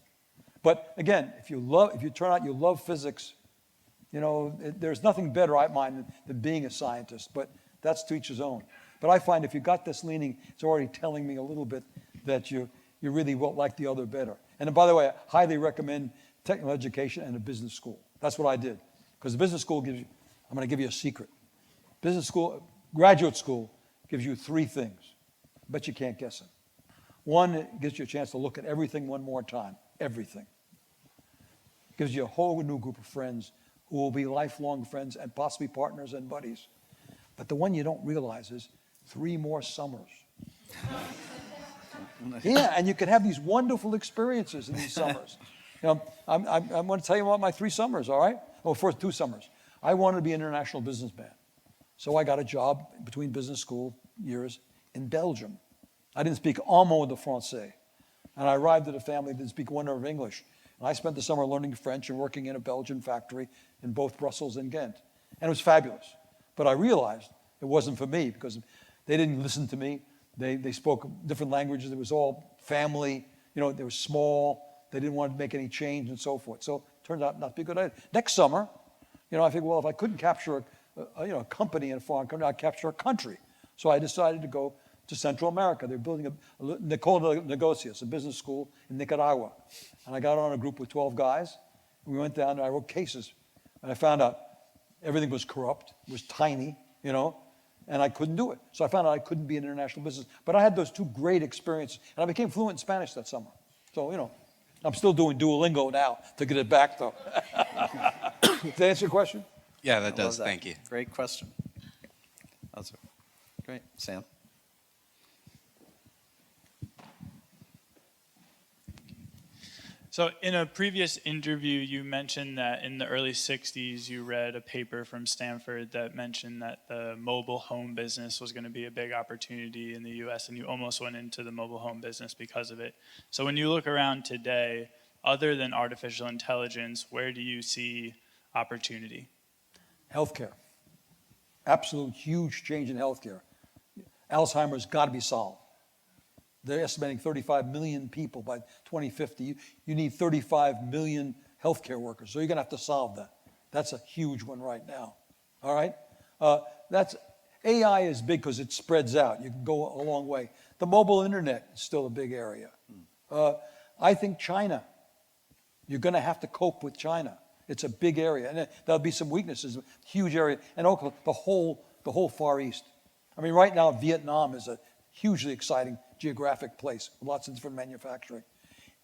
But again, if you turn out you love physics, there's nothing better, I find, than being a scientist. But that's to each his own. But I find if you got this leaning, it's already telling me a little bit that you really will like the other better. And by the way, I highly recommend technical education and a business school. That's what I did, because the business school gives you. I'm going to give you a secret. Business school, graduate school gives you 3 things. But you can't guess them. One, it gives you a chance to look at everything one more time. Everything. It gives you a whole new group of friends who will be lifelong friends and possibly partners and buddies. But the one you don't realize is 3 more summers. Yeah, and you can have these wonderful experiences in these summers. I'm going to tell you about my 3 summers, all right? Well, first 2 summers. I wanted to be an international businessman. So I got a job between business school years in Belgium. I didn't speak un mot de français. And I arrived at a family that didn't speak one word of English. And I spent the summer learning French and working in a Belgian factory in both Brussels and Ghent. And it was fabulous. But I realized it wasn't for me because they didn't listen to me. They spoke different languages. It was all family. You know, they were small. They didn't want to make any change and so forth. So it turned out not to be a good idea. Next summer, you know, I figured, well, if I couldn't capture a company in a foreign country, I'd capture a country. So I decided to go to Central America. They're building they call it Negocios, a business school in Nicaragua. And I got on a group with 12 guys. And we went down and I wrote cases. And I found out everything was corrupt. It was tiny, you know, and I couldn't do it. So I found out I couldn't be in international business. But I had those two great experiences. And I became fluent in Spanish that summer. So, you know, I'm still doing Duolingo now to get it back, though. Does that answer your question? Yeah, that I does. love that. Thank you. Great question. That's great. Sam? So in a previous interview, you mentioned that in the early 60s, you read a paper from Stanford that mentioned that the mobile home business was going to be a big opportunity in the US, and you almost went into the mobile home business because of it. So when you look around today, other than artificial intelligence, where do you see opportunity? Healthcare. Absolute huge change in healthcare. Alzheimer's got to be solved. They're estimating 35 million people by 2050. You need 35 million healthcare workers, so you're going to have to solve that. That's a huge one right now. All right? AI is big because it spreads out. You can go a long way. The mobile internet is still a big area. I think China. You're going to have to cope with China. It's a big area, and there'll be some weaknesses. Huge area, and also the whole Far East. I mean, right now Vietnam is a hugely exciting geographic place with lots of different manufacturing.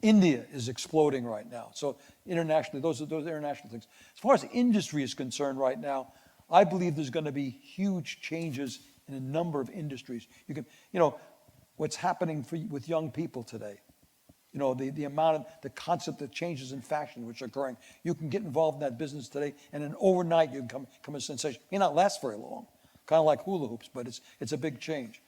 India is exploding right now. So internationally, those are international things. As far as industry is concerned right now, I believe there's going to be huge changes in a number of industries. You know, what's happening with young people today. You know, the concept of changes in fashion which are occurring. You can get involved in that business today, and then overnight you can become a sensation. It may not last very long, kind of like hula hoops, but it's a big change.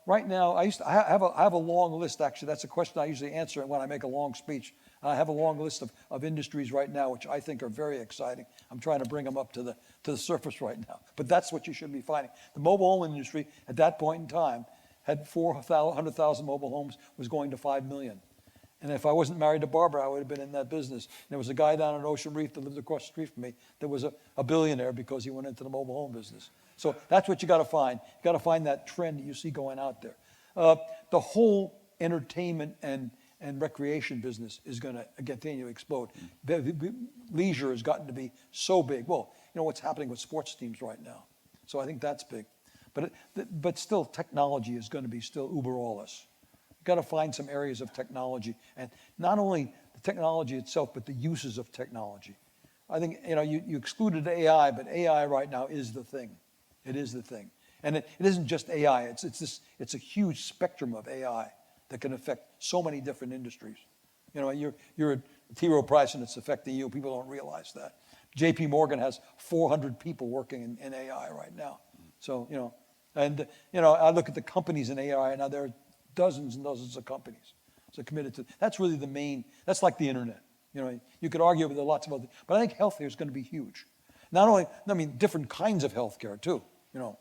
Right now, I have a long list, actually. That's a question I usually answer when I make a long speech. I have a long list of industries right now which I think are very exciting. I'm trying to bring them up to the surface right now. But that's what you should be finding. The mobile home industry at that point in time had 400,000 mobile homes, was going to 5 million. And if I wasn't married to Barbara, I would have been in that business. And there was a guy down at Ocean Reef that lived across the street from me that was a billionaire because he went into the mobile home business. So that's what you got to find. You got to find that trend that you see going out there. The whole entertainment and recreation business is going to continue to explode. Leisure has gotten to be so big. Well, you know what's happening with sports teams right now. So I think that's big. But still, technology is going to be still uber alles. You've got to find some areas of technology, and not only the technology itself, but the uses of technology. I think, you know, you excluded AI, but AI right now is the thing. It is the thing. And it isn't just AI. It's a huge spectrum of AI that can affect so many different industries. You know, you're a T. Rowe Price and it's affecting you. People don't realize that. J.P. Morgan has 400 people working in AI right now. So, you know, and, you know, I look at the companies in AI now, there are dozens and dozens of companies that are committed to. That's really the main, that's like the internet. You know, you could argue with lots of other, but I think healthcare is going to be huge. Not only, I mean, different kinds of healthcare too. You know,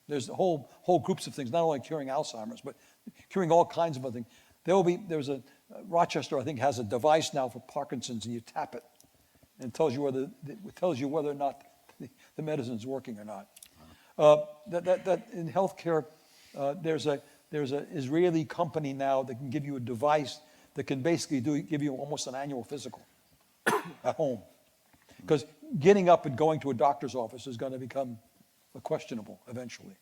there's whole groups of things, not only curing Alzheimer's, but curing all kinds of other things. There's a Rochester, I think, has a device now for Parkinson's, and you tap it, and it tells you whether or not the medicine's working or not. That in healthcare, there's an Israeli company now that can give you a device that can basically give you almost an annual physical at home. Because getting up and going to a doctor's office is going to become questionable eventually.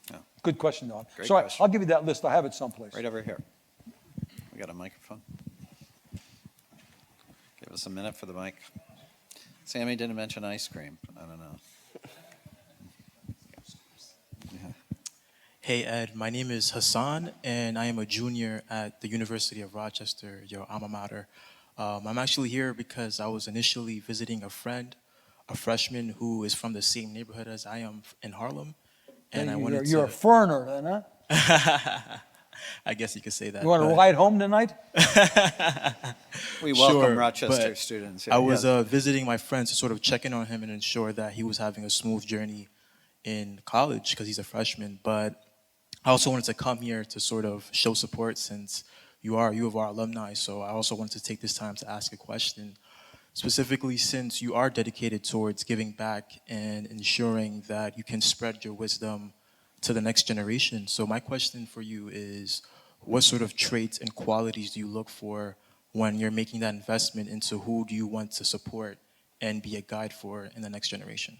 Yeah. Good question, Don. Great So question. I'll give you that list. I have it someplace. Right over here. We got a microphone. Give us a minute for the mic. Sammy didn't mention ice cream. I don't know. Hey Ed, my name is Hassan, and I am a junior at the University of Rochester, your alma mater. I'm actually here because I was initially visiting a friend, a freshman who is from the same neighborhood as I am in Harlem, and I wanted You're a to. foreigner then, huh? I guess you could say that. You want to but- ride home tonight? We welcome Sure, Rochester but students here. I was yeah. visiting my friend to sort of check in on him and ensure that he was having a smooth journey in college because he's a freshman. But I also wanted to come here to sort of show support since you are U of R alumni. So I also wanted to take this time to ask a question, specifically since you are dedicated towards giving back and ensuring that you can spread your wisdom to the next generation. So my question for you is, what sort of traits and qualities do you look for when you're making that investment into who do you want to support and be a guide for in the next generation?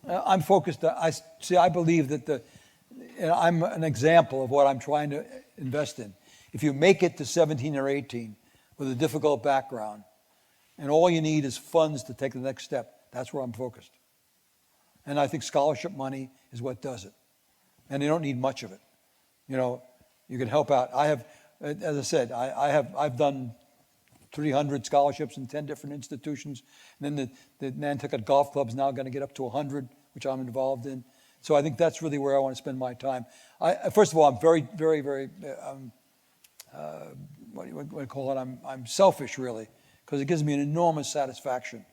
I'm focused. I believe that I'm an example of what I'm trying to invest in. If you make it to 17 or 18 with a difficult background, and all you need is funds to take the next step, that's where I'm focused. And I think scholarship money is what does it. And you don't need much of it. You know, you can help out. I have, as I said, I've done 300 scholarships in 10 different institutions. And then the Nantucket Golf Club's now going to get up to 100, which I'm involved in. So I think that's really where I want to spend my time. First of all, I'm very, very, very, what do you call it? I'm selfish, really, because it gives me an enormous satisfaction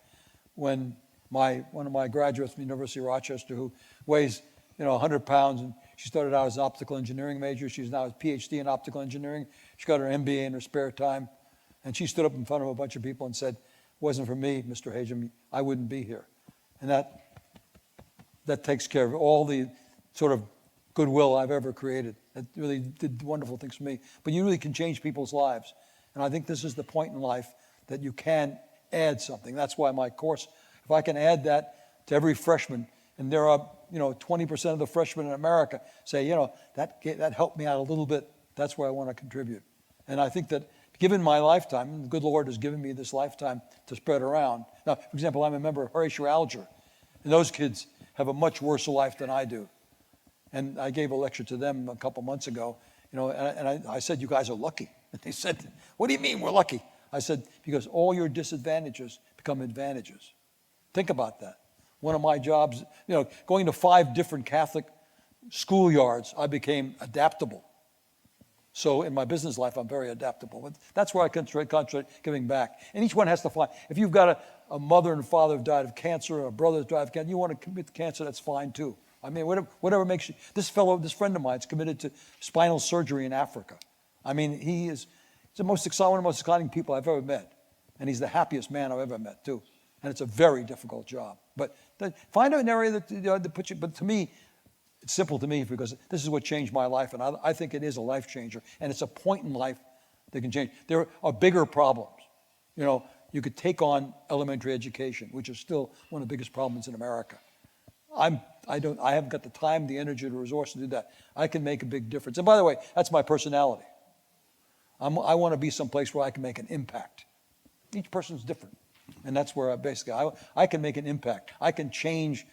when one of my graduates from the University of Rochester, who weighs 100 pounds, and she started out as an optical engineering major. She's now a PhD in optical engineering. She got her MBA in her spare time. And she stood up in front of a bunch of people and said, "It wasn't for me, Mr. Hajim, I wouldn't be here." And that takes care of all the sort of goodwill I've ever created. It really did wonderful things for me. But you really can change people's lives. And I think this is the point in life that you can add something. That's why my course, if I can add that to every freshman, and there are 20% of the freshmen in America say, that helped me out a little bit. That's where I want to contribute. And I think that given my lifetime, the good Lord has given me this lifetime to spread around. Now, for example, I'm a member of Horatio Alger, and those kids have a much worse life than I do. And I gave a lecture to them a couple months ago, and I said, "You guys are lucky." And they said, "What do you mean we're lucky?" I said, "Because all your disadvantages become advantages." Think about that. One of my jobs, going to 5 different Catholic schoolyards, I became adaptable. So in my business life, I'm very adaptable. But that's where I concentrate giving back. And each one has to find. If you've got a mother and father who died of cancer, or a brother who died of cancer, you want to commit to cancer, that's fine too. I mean, whatever makes you. This friend of mine is committed to spinal surgery in Africa. I mean, he's one of the most exciting people I've ever met. And he's the happiest man I've ever met too. And it's a very difficult job. But find an area that puts you, but to me, it's simple to me because this is what changed my life, and I think it is a life changer, and it's a point in life that can change. There are bigger problems. You could take on elementary education, which is still one of the biggest problems in America. I haven't got the time, the energy, the resource to do that. I can make a big difference. And by the way, that's my personality. I want to be someplace where I can make an impact. Each person's different, and that's where I can make an impact. I can change.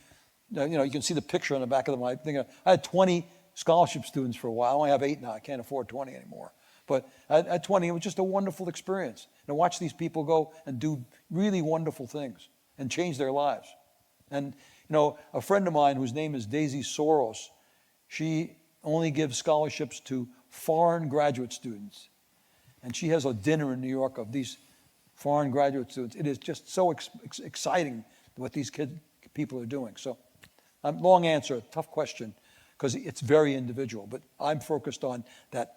You can see the picture on the back of my thing. I had 20 scholarship students for a while. I only have 8 now. I can't afford 20 anymore. But at 20, it was just a wonderful experience. And to watch these people go and do really wonderful things and change their lives. And, a friend of mine whose name is Daisy Soros, she only gives scholarships to foreign graduate students. And she has a dinner in New York of these foreign graduate students. It is just so exciting what these people are doing. So, long answer, tough question, because it's very individual. But I'm focused on that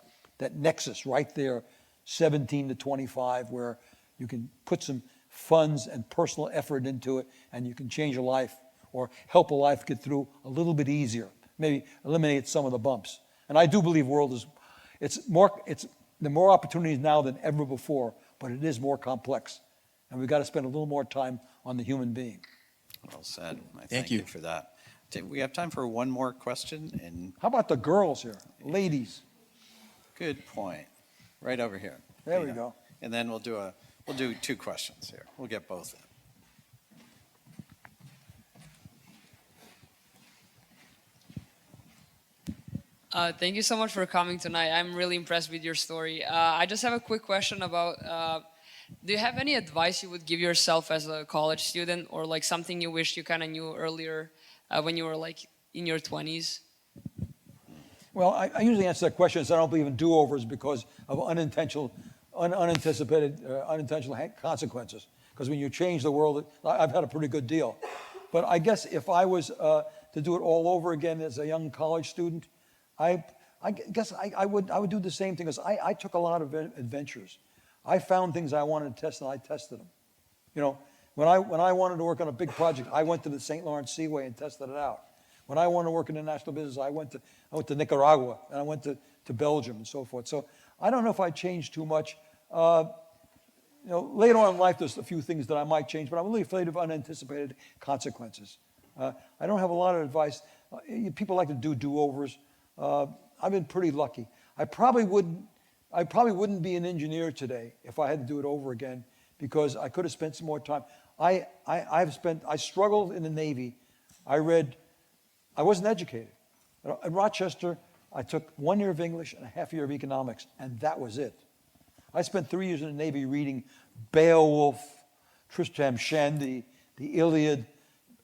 nexus right there, 17 to 25, where you can put some funds and personal effort into it, and you can change a life or help a life get through a little bit easier, maybe eliminate some of the bumps. And I do believe it's more opportunities now than ever before, but it is more complex. And we've got to spend a little more time on the human being. Well said. I Thank you for that. We have time for one more question. And How about the girls here? Ladies. good point. Right over here. There we go. And then we'll do 2 questions here. We'll get both in. Thank you so much for coming tonight. I'm really impressed with your story. I just have a quick question about, do you have any advice you would give yourself as a college student, or like something you wish you kind of knew earlier when you were like in your 20s? Well, I usually answer that question as I don't believe in do-overs because of unintentitional consequences. Because when you change the world, I've had a pretty good deal. But I guess if I was to do it all over again as a young college student, I guess I would do the same thing. Because I took a lot of adventures. I found things I wanted to test, and I tested them. You know, when I wanted to work on a big project, I went to the St. Lawrence Seaway and tested it out. When I wanted to work in international business, I went to Nicaragua, and I went to Belgium and so forth. So I don't know if I changed too much. You know, later on in life, there's a few things that I might change, but I'm really afraid of unanticipated consequences. I don't have a lot of advice. People like to do do-overs. I've been pretty lucky. I probably wouldn't be an engineer today if I had to do it over again, because I could have spent some more time. I struggled in the Navy. I wasn't educated. At Rochester, I took 1 year of English and a half year of economics, and that was it. I spent 3 years in the Navy reading Beowulf, Tristram Shandy, the Iliad,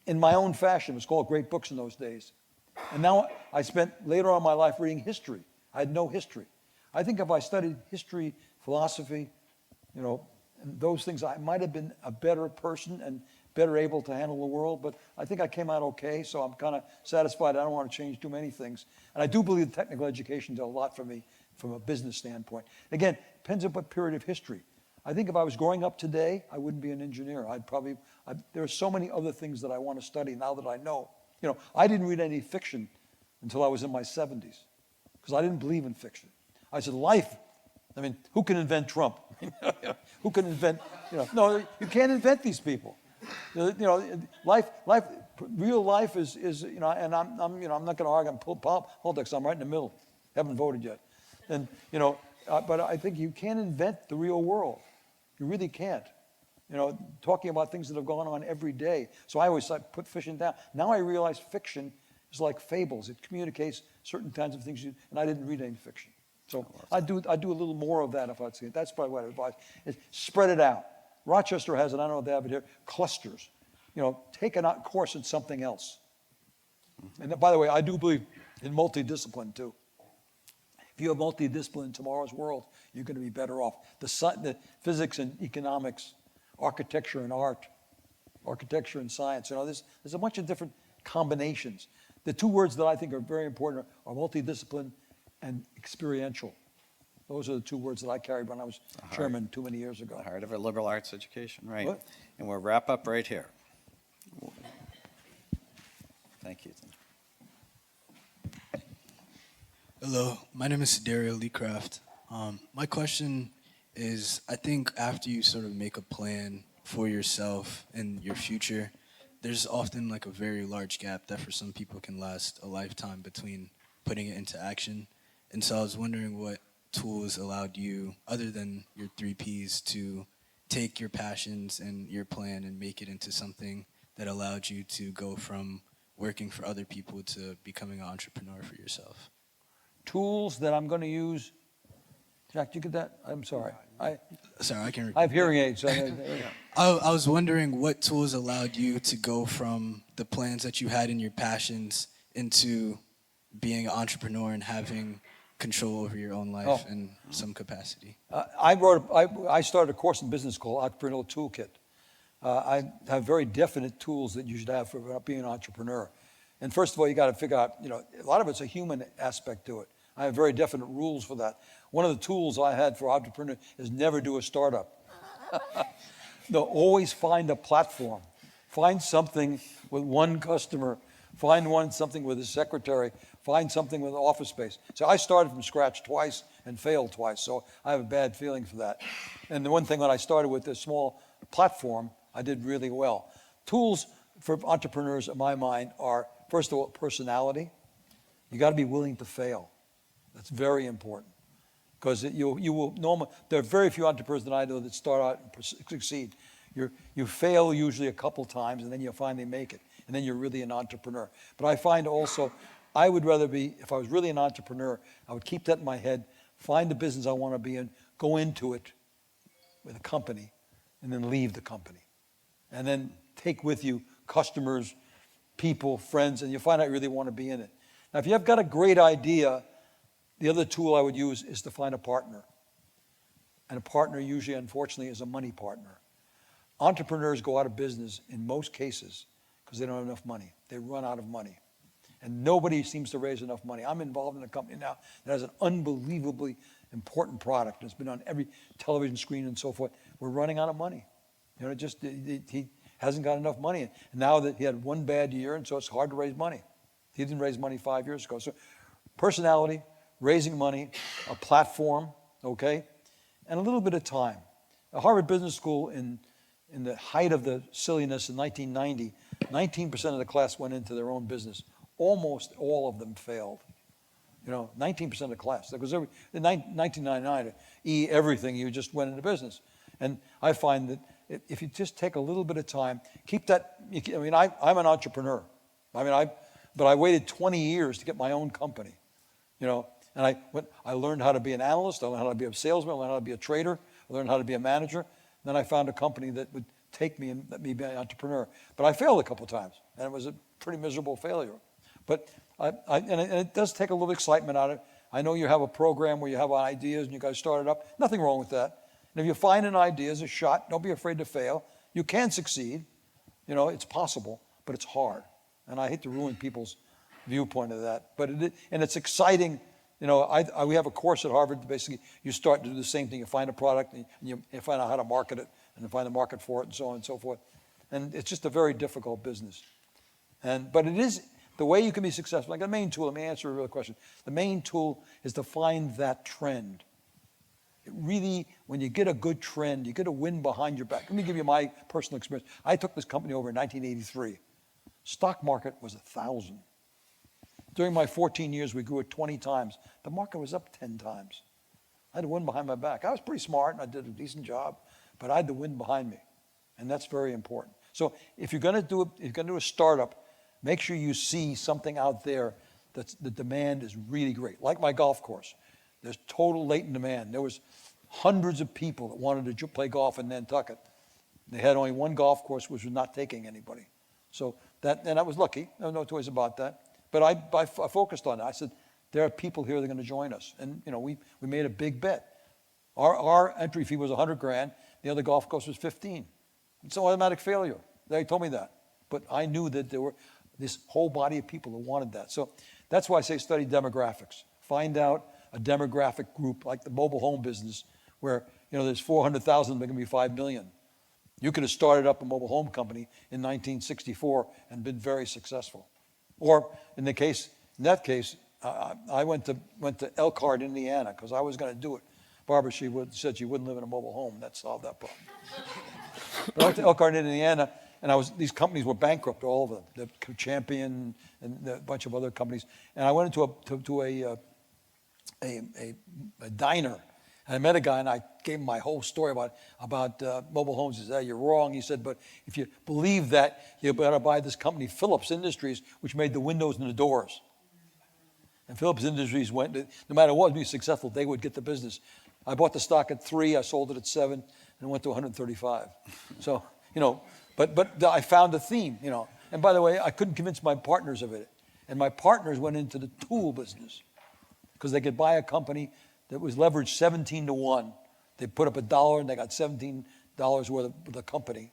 in my own fashion. It was called great books in those days. And now I spent later on in my life reading history. I had no history. I think if I studied history, philosophy, you know, and those things, I might have been a better person and better able to handle the world, but I think I came out okay, so I'm kind of satisfied. I don't want to change too many things. And I do believe technical education did a lot for me from a business standpoint. Again, depends on what period of history. I think if I was growing up today, I wouldn't be an engineer. There are so many other things that I want to study now that I know. You know, I didn't read any fiction until I was in my 70s, because I didn't believe in fiction. I said, life, I mean, who can invent Trump? Who can invent, no, you can't invent these people. You know, real life is, you know, and I'm not going to argue on politics. I'm right in the middle. Haven't voted yet. And, you know, but I think you can't invent the real world. You really can't. You know, talking about things that have gone on every day. So I always put fiction down. Now I realize fiction is like fables. It communicates certain kinds of things, and I didn't read any fiction. So I do a little more of that if I'd see it. That's probably what I advise. Is spread it out. Rochester has, and I don't know if they have it here, clusters. You know, take a course in something else. And by the way, I do believe in multidiscipline too. If you have multidiscipline in tomorrow's world, you're going to be better off. The physics and economics, architecture and art, architecture and science. You know, there's a bunch of different combinations. The two words that I think are very important are multidiscipline and experiential. Those are the two words that I carried when I was chairman too many years ago. The heart of a liberal arts education, right? What? And we'll wrap up right here. Thank you. Hello, my name is Dario Leecraft. My question is, I think after you sort of make a plan for yourself and your future, there's often like a very large gap that for some people can last a lifetime between putting it into action. And so I was wondering what tools allowed you, other than your 3 Ps, to take your passions and your plan and make it into something that allowed you to go from working for other people to becoming an entrepreneur for yourself. Tools that I'm going to use. Jack, did you get that? I'm sorry. Sorry, I can repeat. I have hearing aids. So I was wondering what tools allowed you to go from the plans that you had in your passions into being an entrepreneur and having control over your own life in some capacity. I started a course in business called Entrepreneurial Toolkit. I have very definite tools that you should have for being an entrepreneur. And first of all, you got to figure out, you know, a lot of it's a human aspect to it. I have very definite rules for that. One of the tools I had for entrepreneur is never do a startup. No, always find a platform. Find something with one customer. Find something with a secretary. Find something with office space. So I started from scratch twice and failed twice, so I have a bad feeling for that. And the one thing when I started with a small platform, I did really well. Tools for entrepreneurs, in my mind, are, first of all, personality. You got to be willing to fail. That's very important, because you will normally. There are very few entrepreneurs that I know that start out and succeed. You fail usually a couple times, and then you finally make it, and then you're really an entrepreneur. But I find also, I would rather be, if I was really an entrepreneur, I would keep that in my head, find the business I want to be in, go into it with a company, and then leave the company, and then take with you customers, people, friends, and you find out you really want to be in it. Now, if you've got a great idea The other tool I would use is to find a partner. And a partner usually, unfortunately, is a money partner. Entrepreneurs go out of business in most cases because they don't have enough money. They run out of money. And nobody seems to raise enough money. I'm involved in a company now that has an unbelievably important product. It's been on every television screen and so forth. We're running out of money. He hasn't got enough money. And now that he had one bad year, and so it's hard to raise money. He didn't raise money 5 years ago. So personality, raising money, a platform, okay, and a little bit of time. At Harvard Business School, in the height of the silliness in 1990, 19% of the class went into their own business. Almost all of them failed. 19% of the class. Because in 1999, everything, you just went into business. And I find that if you just take a little bit of time, keep that. I'm an entrepreneur. But I waited 20 years to get my own company. And I learned how to be an analyst. I learned how to be a salesman. I learned how to be a trader. I learned how to be a manager. Then I found a company that would take me and let me be an entrepreneur. But I failed a couple of times, and it was a pretty miserable failure. But and it does take a little excitement out of it. I know you have a program where you have ideas and you guys start it up. Nothing wrong with that. And if you find an idea as a shot, don't be afraid to fail. You can succeed. It's possible, but it's hard. And I hate to ruin people's viewpoint of that. But it's exciting. We have a course at Harvard. Basically, you start to do the same thing. You find a product, and you find out how to market it, and you find the market for it, and so on and so forth. And it's just a very difficult business. But it is the way you can be successful. Like the main tool. Let me answer a real question. The main tool is to find that trend. It really, when you get a good trend, you get a wind behind your back. Let me give you my personal experience. I took this company over in 1983. Stock market was 1,000. During my 14 years, we grew it 20 times. The market was up 10 times. I had the wind behind my back. I was pretty smart, and I did a decent job, but I had the wind behind me, and that's very important. So if you're going to do a startup, make sure you see something out there that's the demand is really great. Like my golf course, there's total latent demand. There was hundreds of people that wanted to play golf in Nantucket. They had only one golf course which was not taking anybody. So and I was lucky. No two ways about that. But I focused on it. I said, there are people here that are going to join us. And, we made a big bet. Our entry fee was $100,000. The other golf course was 15. It's an automatic failure. They told me that. But I knew that there were this whole body of people who wanted that. So that's why I say study demographics. Find out a demographic group like the mobile home business where, there's 400,000, they're going to be 5 million. You could have started up a mobile home company in 1964 and been very successful. Or in that case, I went to Elkhart, Indiana, because I was going to do it. Barbara, said she wouldn't live in a mobile home. That solved that problem. But I went to Elkhart, Indiana, and these companies were bankrupt, all of them. The Champion and a bunch of other companies. And I went into a diner, and I met a guy, and I gave him my whole story about mobile homes. He said, you're wrong. He said, but if you believe that, you better buy this company, Phillips Industries, which made the windows and the doors. And Phillips Industries went, no matter what, be successful, they would get the business. I bought the stock at 3, I sold it at 7, and it went to 135. So, but I found a theme, And by the way, I couldn't convince my partners of it. And my partners went into the tool business because they could buy a company that was leveraged 17 to 1. They put up $1 and they got $17 worth of the company.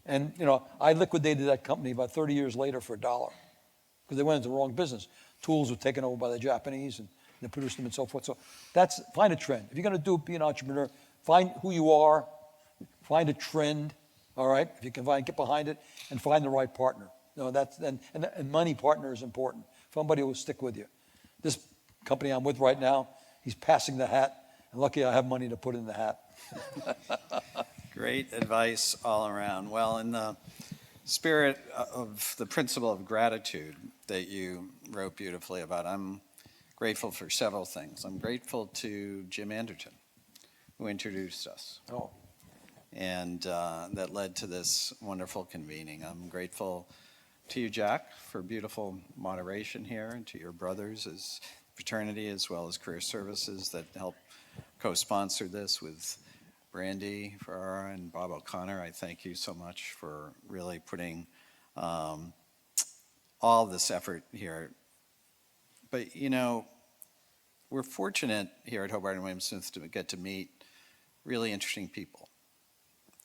And, I liquidated that company about 30 years later for $1 because they went into the wrong business. Tools were taken over by the Japanese and they produced them and so forth. So find a trend. If you're going to be an entrepreneur, find who you are, find a trend, all right? If you can get behind it and find the right partner. And money partner is important. Somebody who will stick with you. This company I'm with right now, he's passing the hat. And lucky I have money to put in the hat. Great advice all around. Well, in the spirit of the principle of gratitude that you wrote beautifully about, I'm grateful for several things. I'm grateful to Jim Anderton, who introduced us. Oh. And that led to this wonderful convening. I'm grateful to you, Jack, for beautiful moderation here, and to your brothers as fraternity as well as career services that helped co-sponsor this with Brandy Ferrara and Bob O'Connor. I thank you so much for really putting all this effort here. But we're fortunate here at Hobart and William Smith to get to meet really interesting people,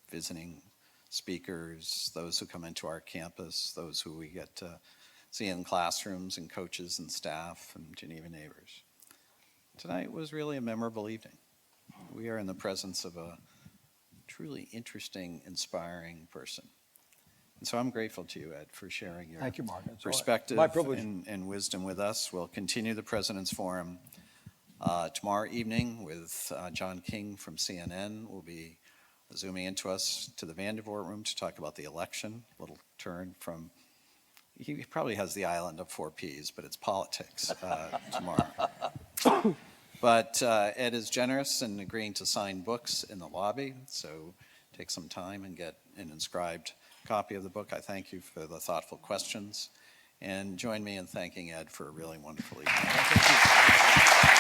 visiting speakers, those who come into our campus, those who we get to see in classrooms, and coaches and staff and Geneva neighbors. Tonight was really a memorable evening. We are in the presence of a truly interesting, inspiring person. And so I'm grateful to you, Ed, for sharing your Thank you, Mark. It's all right. perspective My privilege. and wisdom with us. We'll continue the President's Forum tomorrow evening with John King from CNN. Will be zooming into us to the Vandervoort room to talk about the election. A little turn from, he probably has the island of 4 Ps, but it's politics tomorrow. But Ed is generous in agreeing to sign books in the lobby, so take some time and get an inscribed copy of the book. I thank you for the thoughtful questions, and join me in thanking Ed for a really wonderful evening.